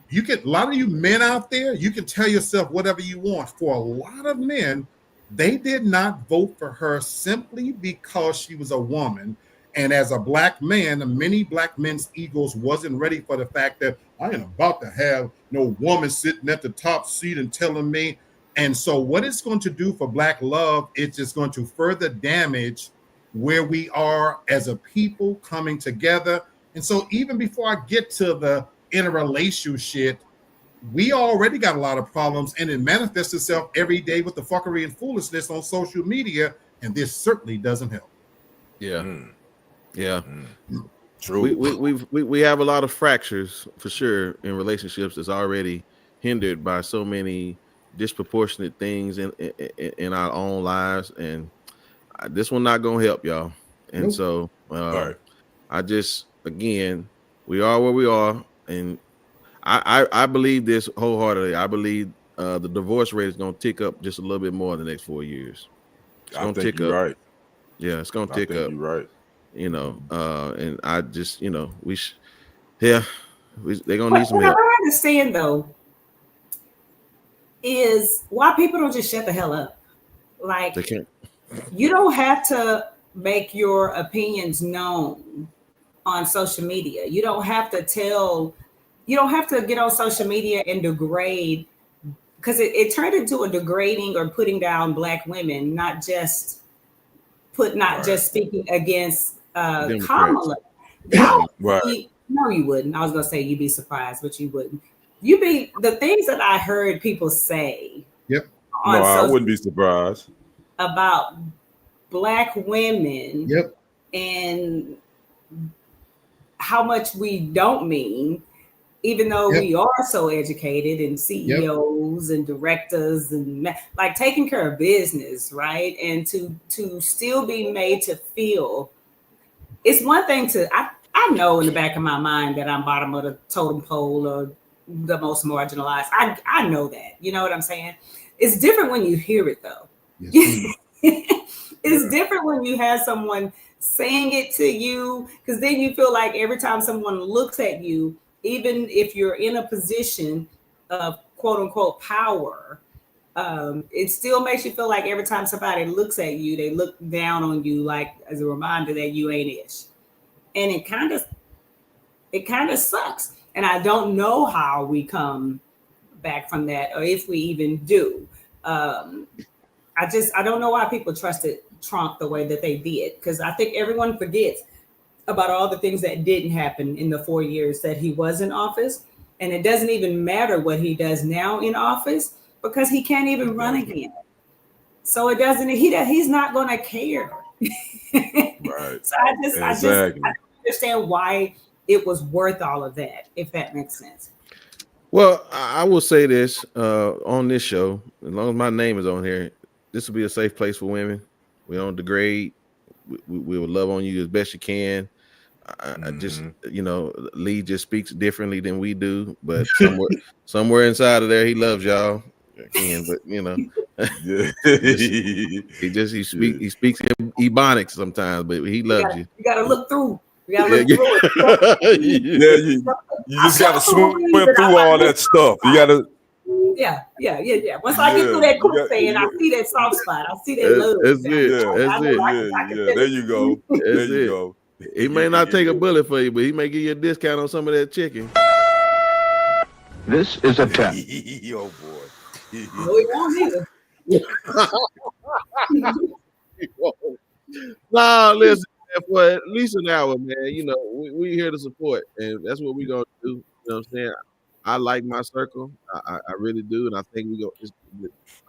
S5: You can, a lot of you men out there, you can tell yourself whatever you want. For a lot of men, they did not vote for her simply because she was a woman. And as a black man, many black men's egos wasn't ready for the fact that I ain't about to have no woman sitting at the top seat and telling me. And so what it's going to do for black love, it's just going to further damage where we are as a people coming together. And so even before I get to the interracial shit, we already got a lot of problems, and it manifests itself every day with the fuckery and foolishness on social media, and this certainly doesn't help.
S1: Yeah. Yeah.
S3: True.
S1: We have a lot of fractures for sure in relationships that's already hindered by so many disproportionate things in our own lives, and this one not gonna help y'all. And
S5: Nope.
S1: so
S3: Right.
S1: I just, again, we are where we are, and I believe this wholeheartedly. I believe the divorce rate is gonna tick up just a little bit more in the next 4 years. It's
S3: I
S1: gonna
S3: think
S1: tick
S3: you're
S1: up.
S3: right.
S1: Yeah, it's gonna
S3: I
S1: tick
S3: think
S1: up.
S3: you're right.
S1: You know, and I just, you know, they're gonna need some
S2: What I
S1: help.
S2: don't understand though is why people don't just shut the hell up. Like,
S1: They can't.
S2: you don't have to make your opinions known on social media. You don't have to get on social media and degrade, because it turned into a degrading or putting down black women, not just speaking against
S1: Democrats.
S2: Kamala. Y'all
S3: Right.
S2: no, you wouldn't. I was gonna say you'd be surprised, but you wouldn't. You be the things that I heard people say
S5: Yep.
S2: on
S3: No, I
S2: social
S3: wouldn't be surprised.
S2: about black women
S5: Yep.
S2: and how much we don't mean, even though
S5: Yep.
S2: we are so educated and CEOs and directors and like taking care of business, right? And to still be made to feel, it's one thing to I know in the back of my mind that I'm bottom of the totem pole or the most marginalized. I know that. You know what I'm saying? It's different when you hear it though.
S5: Yes,
S2: It's different when you have someone saying it to you, because then you feel like every time someone looks at you, even if you're in a position of quote unquote power, it still makes you feel like every time somebody looks at you, they look down on you, like as a reminder that you ain't ish. And it kind of sucks. And I don't know how we come back from that, or if we even do. I don't know why people trusted Trump the way that they did, because I think everyone forgets about all the things that didn't happen in the 4 years that he was in office. And it doesn't even matter what he does now in office, because he can't even run again. So it doesn't, he's not going to care.
S3: Right.
S2: So I don't understand why it was worth all of that, if that makes sense.
S1: Well, I will say this on this show, as long as my name is on here, this will be a safe place for women. We don't degrade. We will love on you as best you can. I just, you know, Lee just speaks differently than we do, but somewhere inside of there, he loves y'all. Again, but you know, he speaks Ebonics sometimes, but he loves you.
S2: You gotta look through. You gotta look through it.
S3: You just gotta swim through all that stuff. You gotta.
S2: Yeah. Once I get through that quicksand, I see that soft spot. I see that love.
S1: That's it.
S3: There you go. There you go.
S1: He may not take a bullet for you, but he may give you a discount on some of that chicken.
S11: This is a test.
S3: Oh boy.
S2: No, he won't either.
S1: Nah, listen, for at least an hour, man. You know, we here to support, and that's what we're gonna do. You know what I'm saying? I like my circle. I really do, and I think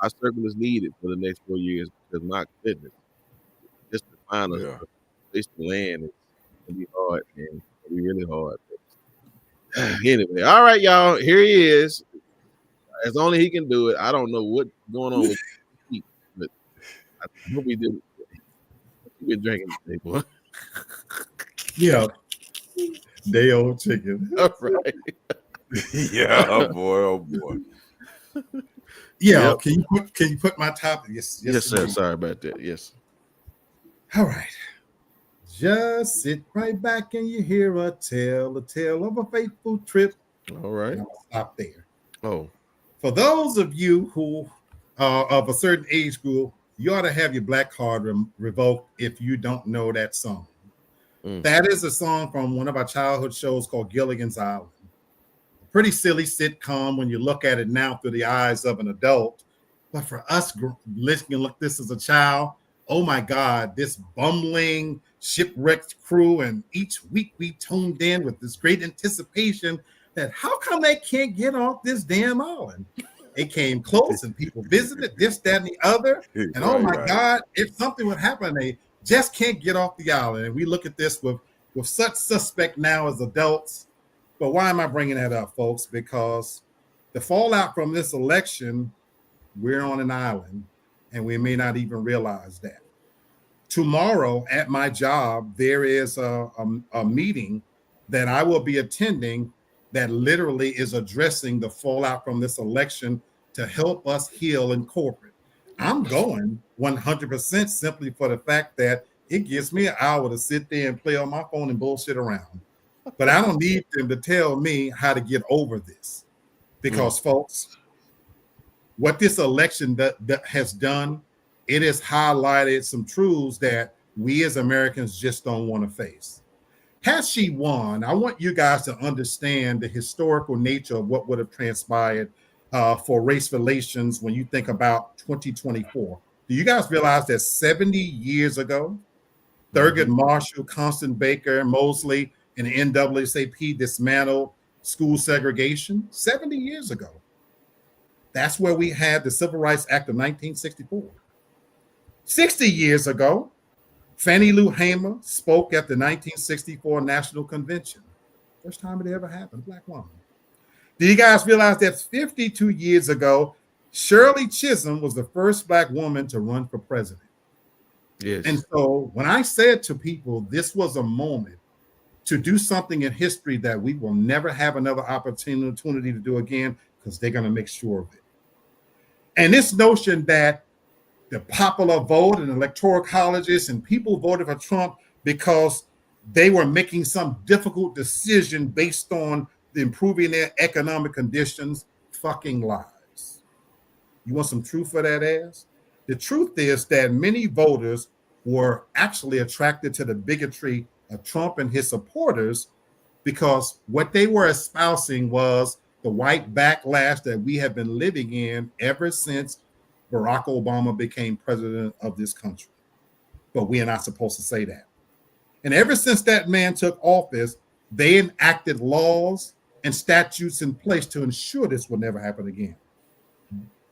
S1: our circle is needed for the next 4 years, because my goodness, just to find a place to land is gonna be hard, man. It's gonna be really hard. Anyway, all right, y'all. Here he is. as only he can do it. I don't know what's going on with Pete, but I hope he did. He been drinking today, boy.
S5: Yeah. Day old chicken.
S1: All right.
S3: Yeah, oh boy.
S5: Yeah,
S1: Yep.
S5: can you put my topic? Yes,
S1: Sir.
S5: indeed.
S1: Sorry about that. Yes.
S5: All right. Just sit right back and you hear a tale of a faithful trip.
S1: All right.
S5: And I'll stop there.
S1: Oh,
S5: For those of you who are of a certain age group, you ought to have your black card revoked if you don't know that song. That is a song from one of our childhood shows called Gilligan's Island. A pretty silly sitcom when you look at it now through the eyes of an adult. But for us listening to this as a child, oh my God, this bumbling, shipwrecked crew. And each week we tuned in with this great anticipation that how come they can't get off this damn island? They came close and people visited this, that, and the other. And oh my God, if something would happen, they just can't get off the island. And we look at this with such suspect now as adults. But why am I bringing that up, folks? Because the fallout from this election, we're on an island and we may not even realize that. Tomorrow at my job, there is a meeting that I will be attending that literally is addressing the fallout from this election to help us heal in corporate. I'm going 100% simply for the fact that it gives me an hour to sit there and play on my phone and bullshit around. But I don't need them to tell me how to get over this. Because, folks, what this election that has done, it has highlighted some truths that we as Americans just don't want to face. Had she won, I want you guys to understand the historical nature of what would have transpired for race relations when you think about 2024. Do you guys realize that 70 years ago, Thurgood Marshall, Constant Baker, Mosley, and the NAACP dismantled school segregation 70 years ago? That's where we had the Civil Rights Act of 1964. 60 years ago, Fannie Lou Hamer spoke at the 1964 National Convention. First time it ever happened, a black woman. Do you guys realize that 52 years ago, Shirley Chisholm was the first black woman to run for president?
S1: Yes.
S5: And so when I said to people, this was a moment to do something in history that we will never have another opportunity to do again, because they're going to make sure of it. And this notion that the popular vote and electoral colleges and people voted for Trump because they were making some difficult decision based on improving their economic conditions, fucking lies. You want some truth for that ass? The truth is that many voters were actually attracted to the bigotry of Trump and his supporters because what they were espousing was the white backlash that we have been living in ever since Barack Obama became president of this country. But we are not supposed to say that. And ever since that man took office, they enacted laws and statutes in place to ensure this will never happen again.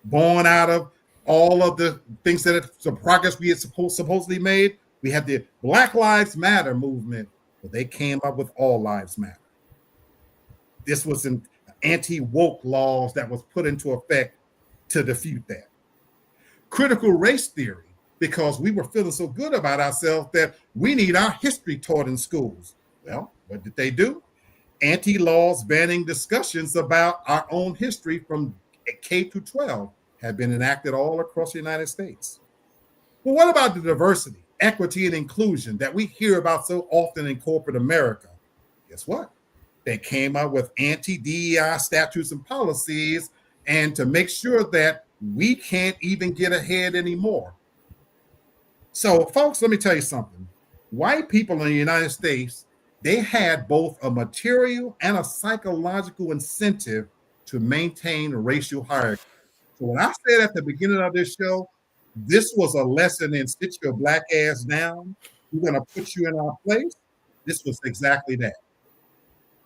S5: Born out of all of the things the progress we had supposedly made, we had the Black Lives Matter movement, but they came up with All Lives Matter. This was an anti-woke laws that was put into effect to defeat that. Critical race theory, because we were feeling so good about ourselves that we need our history taught in schools. Well, what did they do? Anti-laws banning discussions about our own history from K through 12 have been enacted all across the United States. Well, what about the diversity, equity, and inclusion that we hear about so often in corporate America? Guess what? They came up with anti-DEI statutes and policies, and to make sure that we can't even get ahead anymore. So, folks, let me tell you something. White people in the United States, they had both a material and a psychological incentive to maintain racial hierarchy. So when I said at the beginning of this show, this was a lesson in sit your black ass down, we're going to put you in our place, this was exactly that.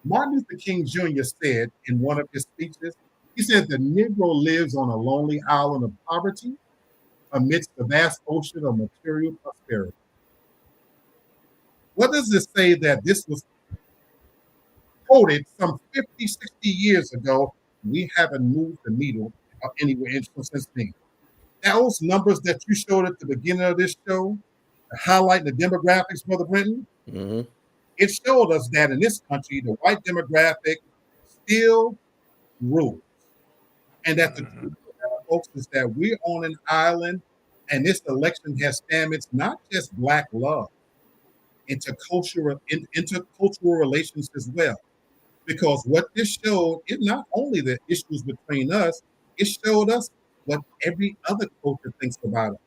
S5: Martin Luther King Jr. said in one of his speeches, he said, the Negro lives on a lonely island of poverty amidst the vast ocean of material prosperity. What does this say that this was quoted some 50, 60 years ago we haven't moved the needle anywhere since then. Those numbers that you showed at the beginning of this show, highlighting the demographics, Brother Brenton, it showed us that in this country, the white demographic still rules. And that the truth, folks, is that we're on an island, and this election has damaged not just Black love, intercultural relations as well. Because what this showed, it not only the issues between us, it showed us what every other culture thinks about us.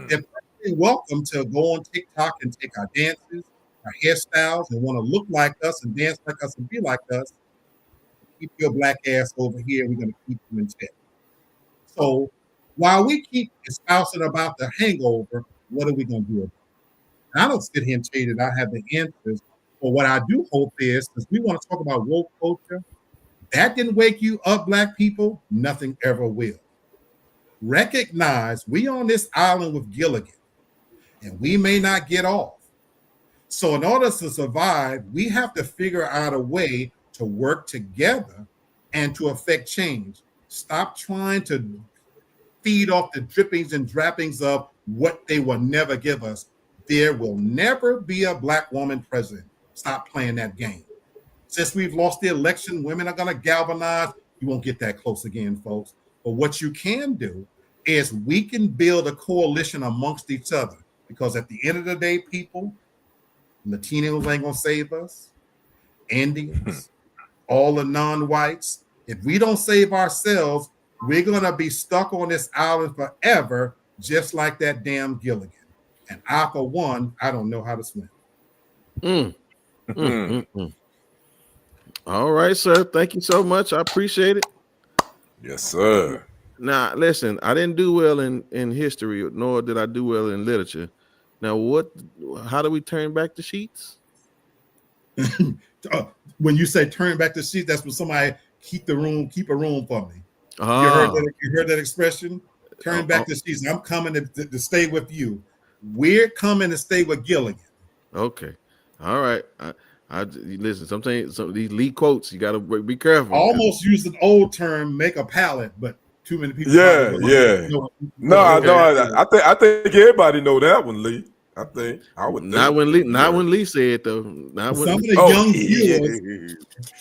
S5: They're perfectly welcome to go on TikTok and take our dances, our hairstyles, and want to look like us and dance like us and be like us. Keep your Black ass over here. We're going to keep you in check. So while we keep espousing about the hangover, what are we going to do about it? And I don't sit here and tell you that I have the answers. But what I do hope is, because we want to talk about woke culture, that didn't wake you up, Black people. Nothing ever will. Recognize we on this island with Gilligan, and we may not get off. So in order to survive, we have to figure out a way to work together and to affect change. Stop trying to feed off the drippings and droppings of what they will never give us. There will never be a Black woman president. Stop playing that game. Since we've lost the election, women are going to galvanize. You won't get that close again, folks. But what you can do is we can build a coalition amongst each other, because at the end of the day, people, Latinos ain't going to save us. Indians, all the non-whites. If we don't save ourselves, we're going to be stuck on this island forever, just like that damn Gilligan. And I, for one, I don't know how to swim.
S1: All right, sir. Thank you so much. I appreciate it.
S3: Yes, sir.
S1: Now, listen, I didn't do well in history, nor did I do well in literature. Now, how do we turn back the sheets?
S5: When you say turn back the sheets, that's when somebody keep a room for me. You heard that expression? Turn back the sheets. I'm coming to stay with you. We're coming to stay with Gilligan.
S1: Okay. All right. I listen, sometimes some of these lead quotes, you got to be careful.
S5: I almost used an old term, make a palette, but too many people.
S3: Yeah. I think everybody know that one, Lee. I think I would
S1: not when Lee said though. Not when
S5: some of the young viewers,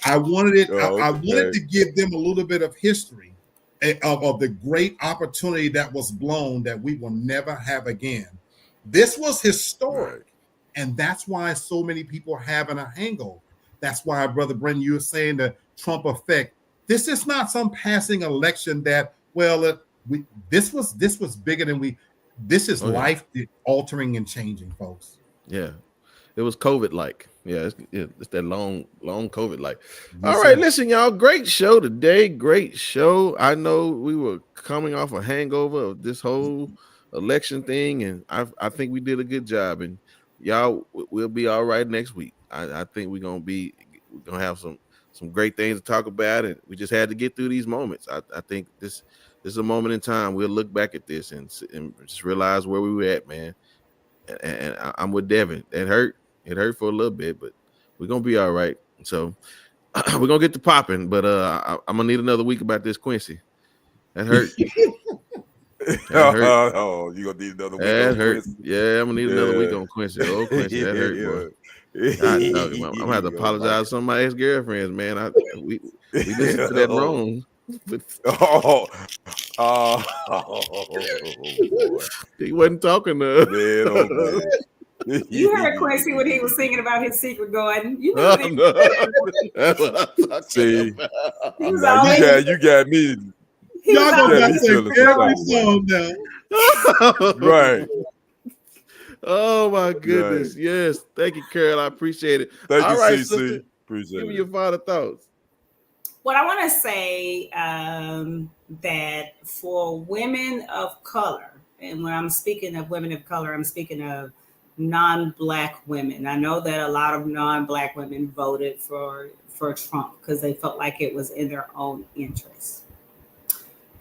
S5: I wanted to give them a little bit of history of the great opportunity that was blown that we will never have again. This was historic. Right. And that's why so many people are having a hangover. That's why, Brother Brenton, you were saying the Trump effect. This is not some passing election that, this was bigger than we. This is life altering and changing, folks.
S1: Yeah, it was COVID-like. Yeah, it's that long COVID-like. All right, listen, y'all. Great show today. Great show. I know we were coming off a hangover of this whole election thing, and I think we did a good job. And y'all, we'll be all right next week. I think we're gonna have some great things to talk about, and we just had to get through these moments. I think this is a moment in time. We'll look back at this and just realize where we were at, man. And I'm with Devin. It hurt for a little bit, but we're gonna be all right. So we're gonna get to popping. But I'm gonna need another week about this Quincy. That hurt.
S3: Oh, you gonna need another week?
S1: That hurt. Yeah, I'm gonna need another week on Quincy. Oh, Quincy, that hurt, boy. I'm gonna have to apologize to some of my ex-girlfriends, man. We listened to that wrong. He wasn't talking to
S2: us. You heard Quincy when he was singing about his secret garden. You know
S1: that's what I'm talking
S3: See,
S2: about.
S3: You got me.
S5: Y'all gonna take every song now.
S3: Right.
S1: Oh my goodness. Right. Yes. Thank you, Carol. I appreciate it.
S3: Thank
S1: All
S3: you,
S1: right,
S3: CC.
S1: Sister,
S3: appreciate
S1: give me your final thoughts.
S2: What I want to say that for women of color, and when I'm speaking of women of color, I'm speaking of non-Black women. I know that a lot of non-Black women voted for Trump because they felt like it was in their own interest.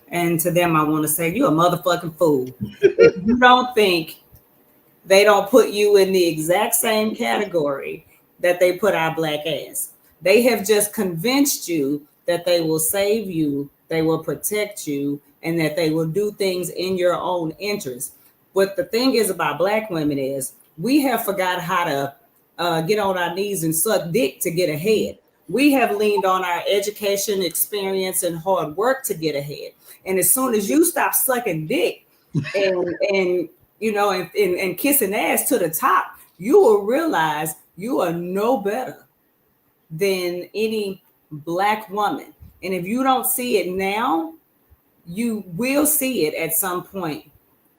S2: And to them, I want to say, you're a motherfucking fool. If you don't think they don't put you in the exact same category that they put our Black ass. They have just convinced you that they will save you, they will protect you, and that they will do things in your own interest. But the thing is about Black women is we have forgot how to get on our knees and suck dick to get ahead. We have leaned on our education, experience, and hard work to get ahead. And as soon as you stop sucking dick and you know, and kissing ass to the top, you will realize you are no better than any Black woman. And if you don't see it now, you will see it at some point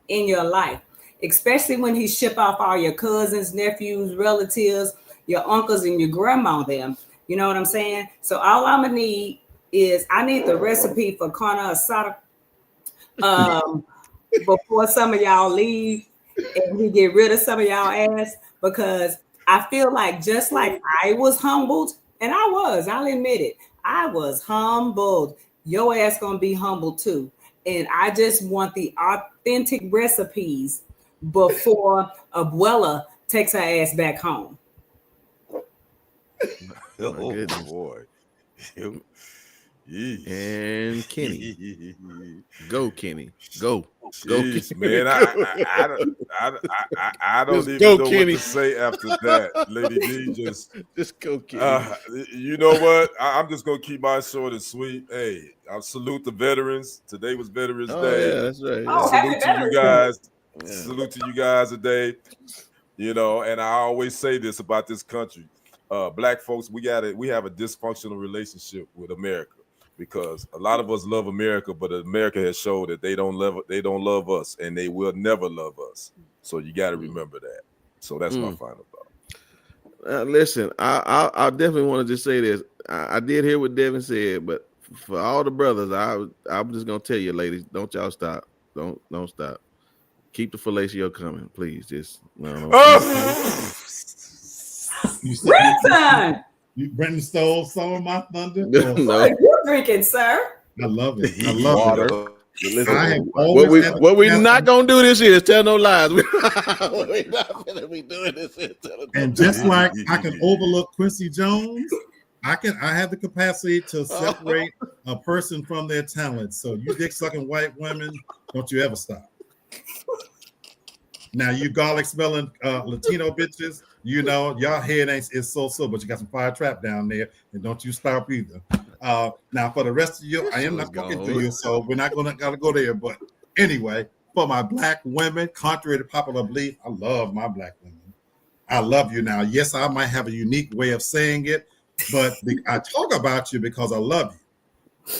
S2: in your life, especially when he ship off all your cousins, nephews, relatives, your uncles, and your grandma them. You know what I'm saying? So all I'm gonna need is I need the recipe for carne asada before some of y'all leave and we get rid of some of y'all ass, because I feel like just like I was humbled, and I'll admit it, I was humbled. Your ass gonna be humbled too. And I just want the authentic recipes before Abuela takes her ass back home.
S3: Oh boy.
S1: And Kenny. Go, Kenny. Go.
S3: Jeez,
S1: Kenny.
S3: Man, I don't even
S1: go,
S3: know
S1: Kenny.
S3: what to say after that. Lady D,
S1: just go, Kenny.
S3: You know what? I'm just gonna keep mine short and sweet. Hey, I salute the veterans. Today was Veterans Day.
S1: Yeah, that's right.
S2: Oh,
S3: Salute to you guys.
S1: Yeah.
S3: Salute to you guys today. You know, and I always say this about this country. Black folks, we have a dysfunctional relationship with America, because a lot of us love America, but America has showed that they don't love us, and they will never love us. So you got to remember that. So that's my final thought.
S1: Listen, I definitely want to just say this. I did hear what Devin said, but for all the brothers, I'm just gonna tell you, ladies, don't y'all stop. Don't stop. Keep the fellatio coming, please. Just
S5: Brenton stole some of my thunder.
S1: No.
S2: What are you drinking, sir?
S5: I love it. I love
S1: Water.
S5: it.
S1: Listen, what we not gonna do this year is tell no lies. We're not gonna be doing this here.
S5: And just like I can overlook Quincy Jones, I have the capacity to separate a person from their talent. So you dick sucking white women, don't you ever stop. Now you garlic smelling Latino bitches, you know y'all head is so, but you got some fire trap down there, and don't you stop either. Now for the rest of you, I am not talking to you, so we're not gotta go there. But anyway, for my Black women, contrary to popular belief, I love my Black women. I love you. Now, yes, I might have a unique way of saying it, but I talk about you because I love you.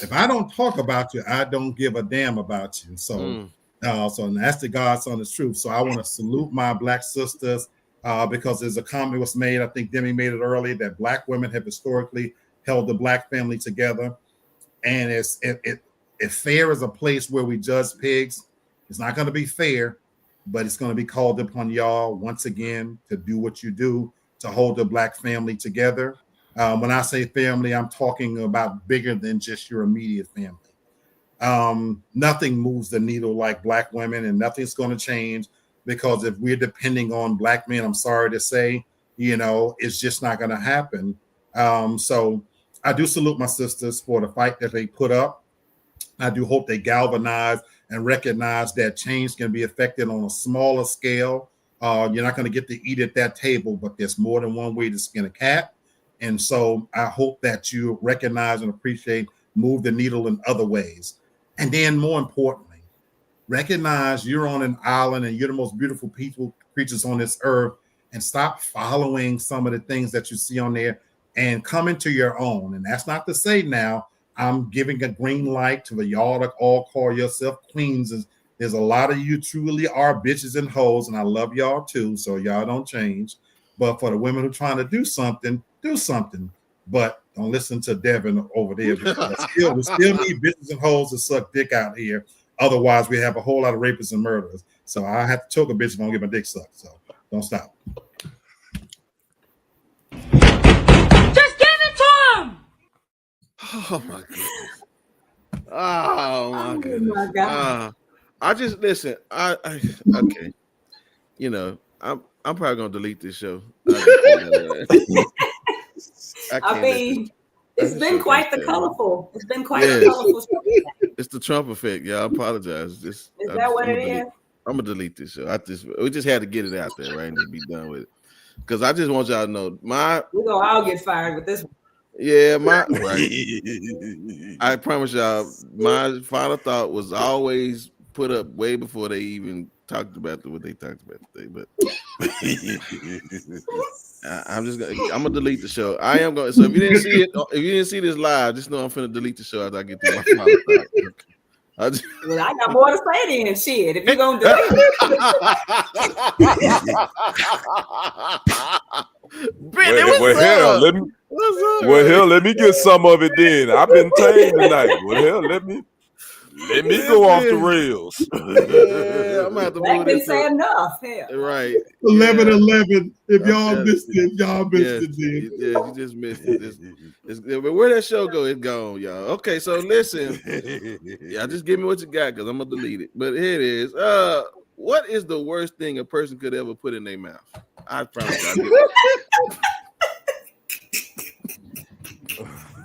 S5: If I don't talk about you, I don't give a damn about you. So, so that's the God's honest truth. So I want to salute my Black sisters because there's a comment was made. I think Demi made it earlier that Black women have historically held the Black family together. And if fair is a place where we judge pigs, it's not going to be fair, but it's going to be called upon y'all once again to do what you do to hold the Black family together. When I say family, I'm talking about bigger than just your immediate family. Nothing moves the needle like Black women, and nothing's going to change, because if we're depending on Black men, I'm sorry to say, it's just not going to happen. So I do salute my sisters for the fight that they put up. I do hope they galvanize and recognize that change can be affected on a smaller scale. You're not going to get to eat at that table, but there's more than one way to skin a cat. And so I hope that you recognize and appreciate, move the needle in other ways. And then more importantly, recognize you're on an island and you're the most beautiful creatures on this earth, and stop following some of the things that you see on there and come into your own. And that's not to say now I'm giving a green light to the y'all that all call yourself queens. There's a lot of you truly are bitches and hoes, and I love y'all too, so y'all don't change. But for the women who are trying to do something, but don't listen to Devin over there, because we still need bitches and hoes to suck dick out here. Otherwise, we have a whole lot of rapists and murderers. So I have to choke a bitch if I don't get my dick sucked. So don't stop.
S12: Just give it to him.
S1: Oh my goodness. Oh my goodness.
S2: My God.
S1: I just listen. I okay. I'm probably gonna delete this show. I
S2: It's been quite the colorful. It's been quite the colorful show.
S1: It's the Trump effect. Yeah, I apologize.
S2: Is that what it is?
S1: I'm gonna delete this show. We just had to get it out there, right? And just be done with it. Because I just want y'all to know we're gonna
S2: all get fired with this one.
S1: Yeah, right. I promise y'all, my final thought was always put up way before they even talked about what they talked about today. But I'm gonna delete the show. I am going. So if you didn't see this live, just know I'm finna delete the show after I get through my final thought.
S2: I got more to say than shit. If you're gonna do it.
S3: Let me get some of it then. I've been tamed tonight. Well, hell, let me go off the rails.
S1: Yeah, I'm gonna have to move
S2: this. Say enough. Hell.
S1: Right.
S5: 11-11. If y'all missed it, y'all missed it. Then.
S1: Yeah, you just missed it. But where that show go, it's gone, y'all. Okay, so listen. Yeah, just give me what you got because I'm gonna delete it. But here it is. What is the worst thing a person could ever put in their mouth? I promise you.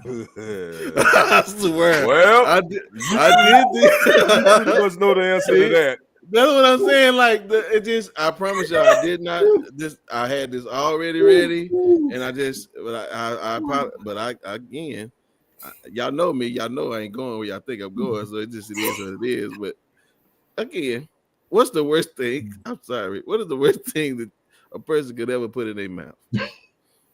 S1: I swear.
S3: Well,
S1: I did.
S3: You must know the answer to that.
S1: That's what I'm saying. Like I promise y'all, I did not. I had this already ready, and again, y'all know me. Y'all know I ain't going where y'all think I'm going. So it is what it is. But again, what's the worst thing? I'm sorry. What is the worst thing that a person could ever put in their mouth?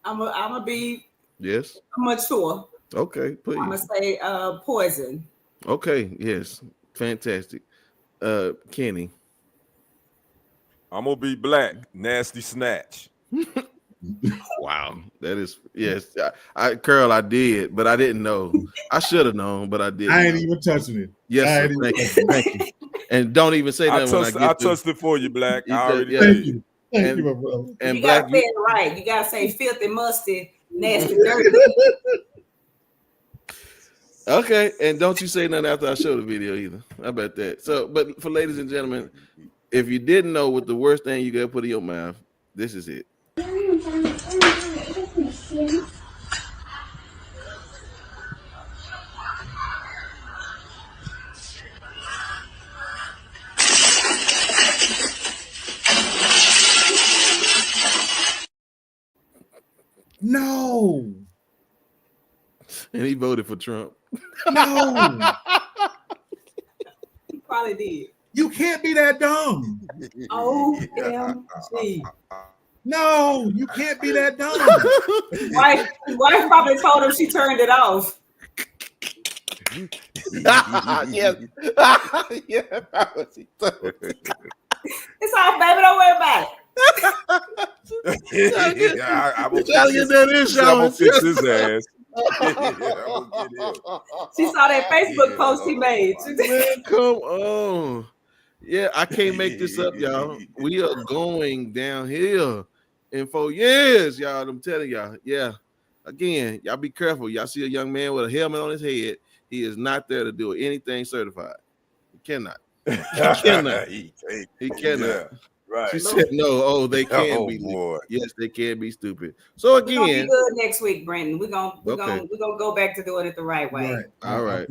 S2: I'm gonna be.
S1: Yes.
S2: Mature.
S1: Okay, please.
S2: I'm gonna say poison.
S1: Okay, yes. Fantastic. Kenny.
S3: I'm gonna be black. Nasty snatch.
S1: Wow. That is yes. Curl, I did, but I didn't know. I should have known, but I didn't.
S5: I ain't even touching it.
S1: Yes, sir. Thank you. And don't even say that
S3: I touched it for you, Black. I already
S5: Thank
S3: did.
S5: you. Thank you, my brother.
S1: And
S2: you
S1: Black,
S2: gotta say it right. You gotta say filthy, musty, nasty, dirty.
S1: Okay, and don't you say nothing after I show the video either. How about that? So, but for ladies and gentlemen, if you didn't know what the worst thing you gotta put in your mouth, this is it.
S5: No.
S1: And he voted for Trump.
S5: No.
S2: He probably did.
S5: You can't be that dumb.
S2: OMG.
S5: No, you can't be that dumb.
S2: Wife probably told him she turned it off.
S1: Yes.
S2: It's off, baby. Don't worry about it.
S3: I will
S1: fix
S3: his ass.
S2: She saw that Facebook post he made.
S1: Man, come on. Yeah, I can't make this up, y'all. We are going downhill in 4 years, y'all. I'm telling y'all. Yeah. Again, y'all be careful. Y'all see a young man with a helmet on his head. He is not there to do anything certified. He cannot. He cannot. He cannot.
S3: Yeah, right.
S1: She said no. Oh, they can be.
S3: Boy.
S1: Yes, they can be stupid. So again,
S2: we're gonna be good next week, Brandon. We're gonna go back to doing it the right way.
S5: Right.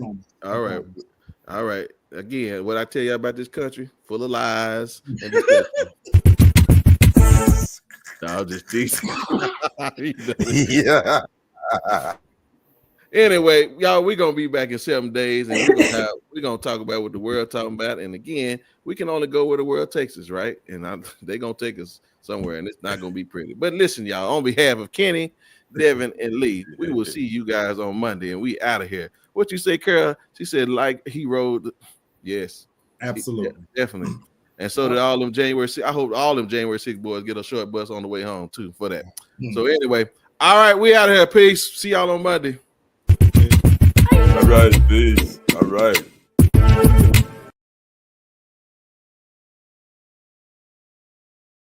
S1: All right. Again, what I tell you about this country, full of lies and deception. I'll just tease.
S3: Yeah.
S1: Anyway, y'all, we're gonna be back in 7 days, and we're gonna talk about what the world talking about. And again, we can only go where the world takes us, right? And they're gonna take us somewhere, and it's not gonna be pretty. But listen, y'all, on behalf of Kenny, Devin, and Lee, we will see you guys on Monday, and we out of here. What you say, Carol? She said, like he rode. Yes,
S5: absolutely,
S1: definitely. And so did all them January 6th. I hope all them January 6th boys get a short bus on the way home too for that. So anyway, all right, we out of here. Peace. See y'all on Monday.
S3: All right, peace. All right.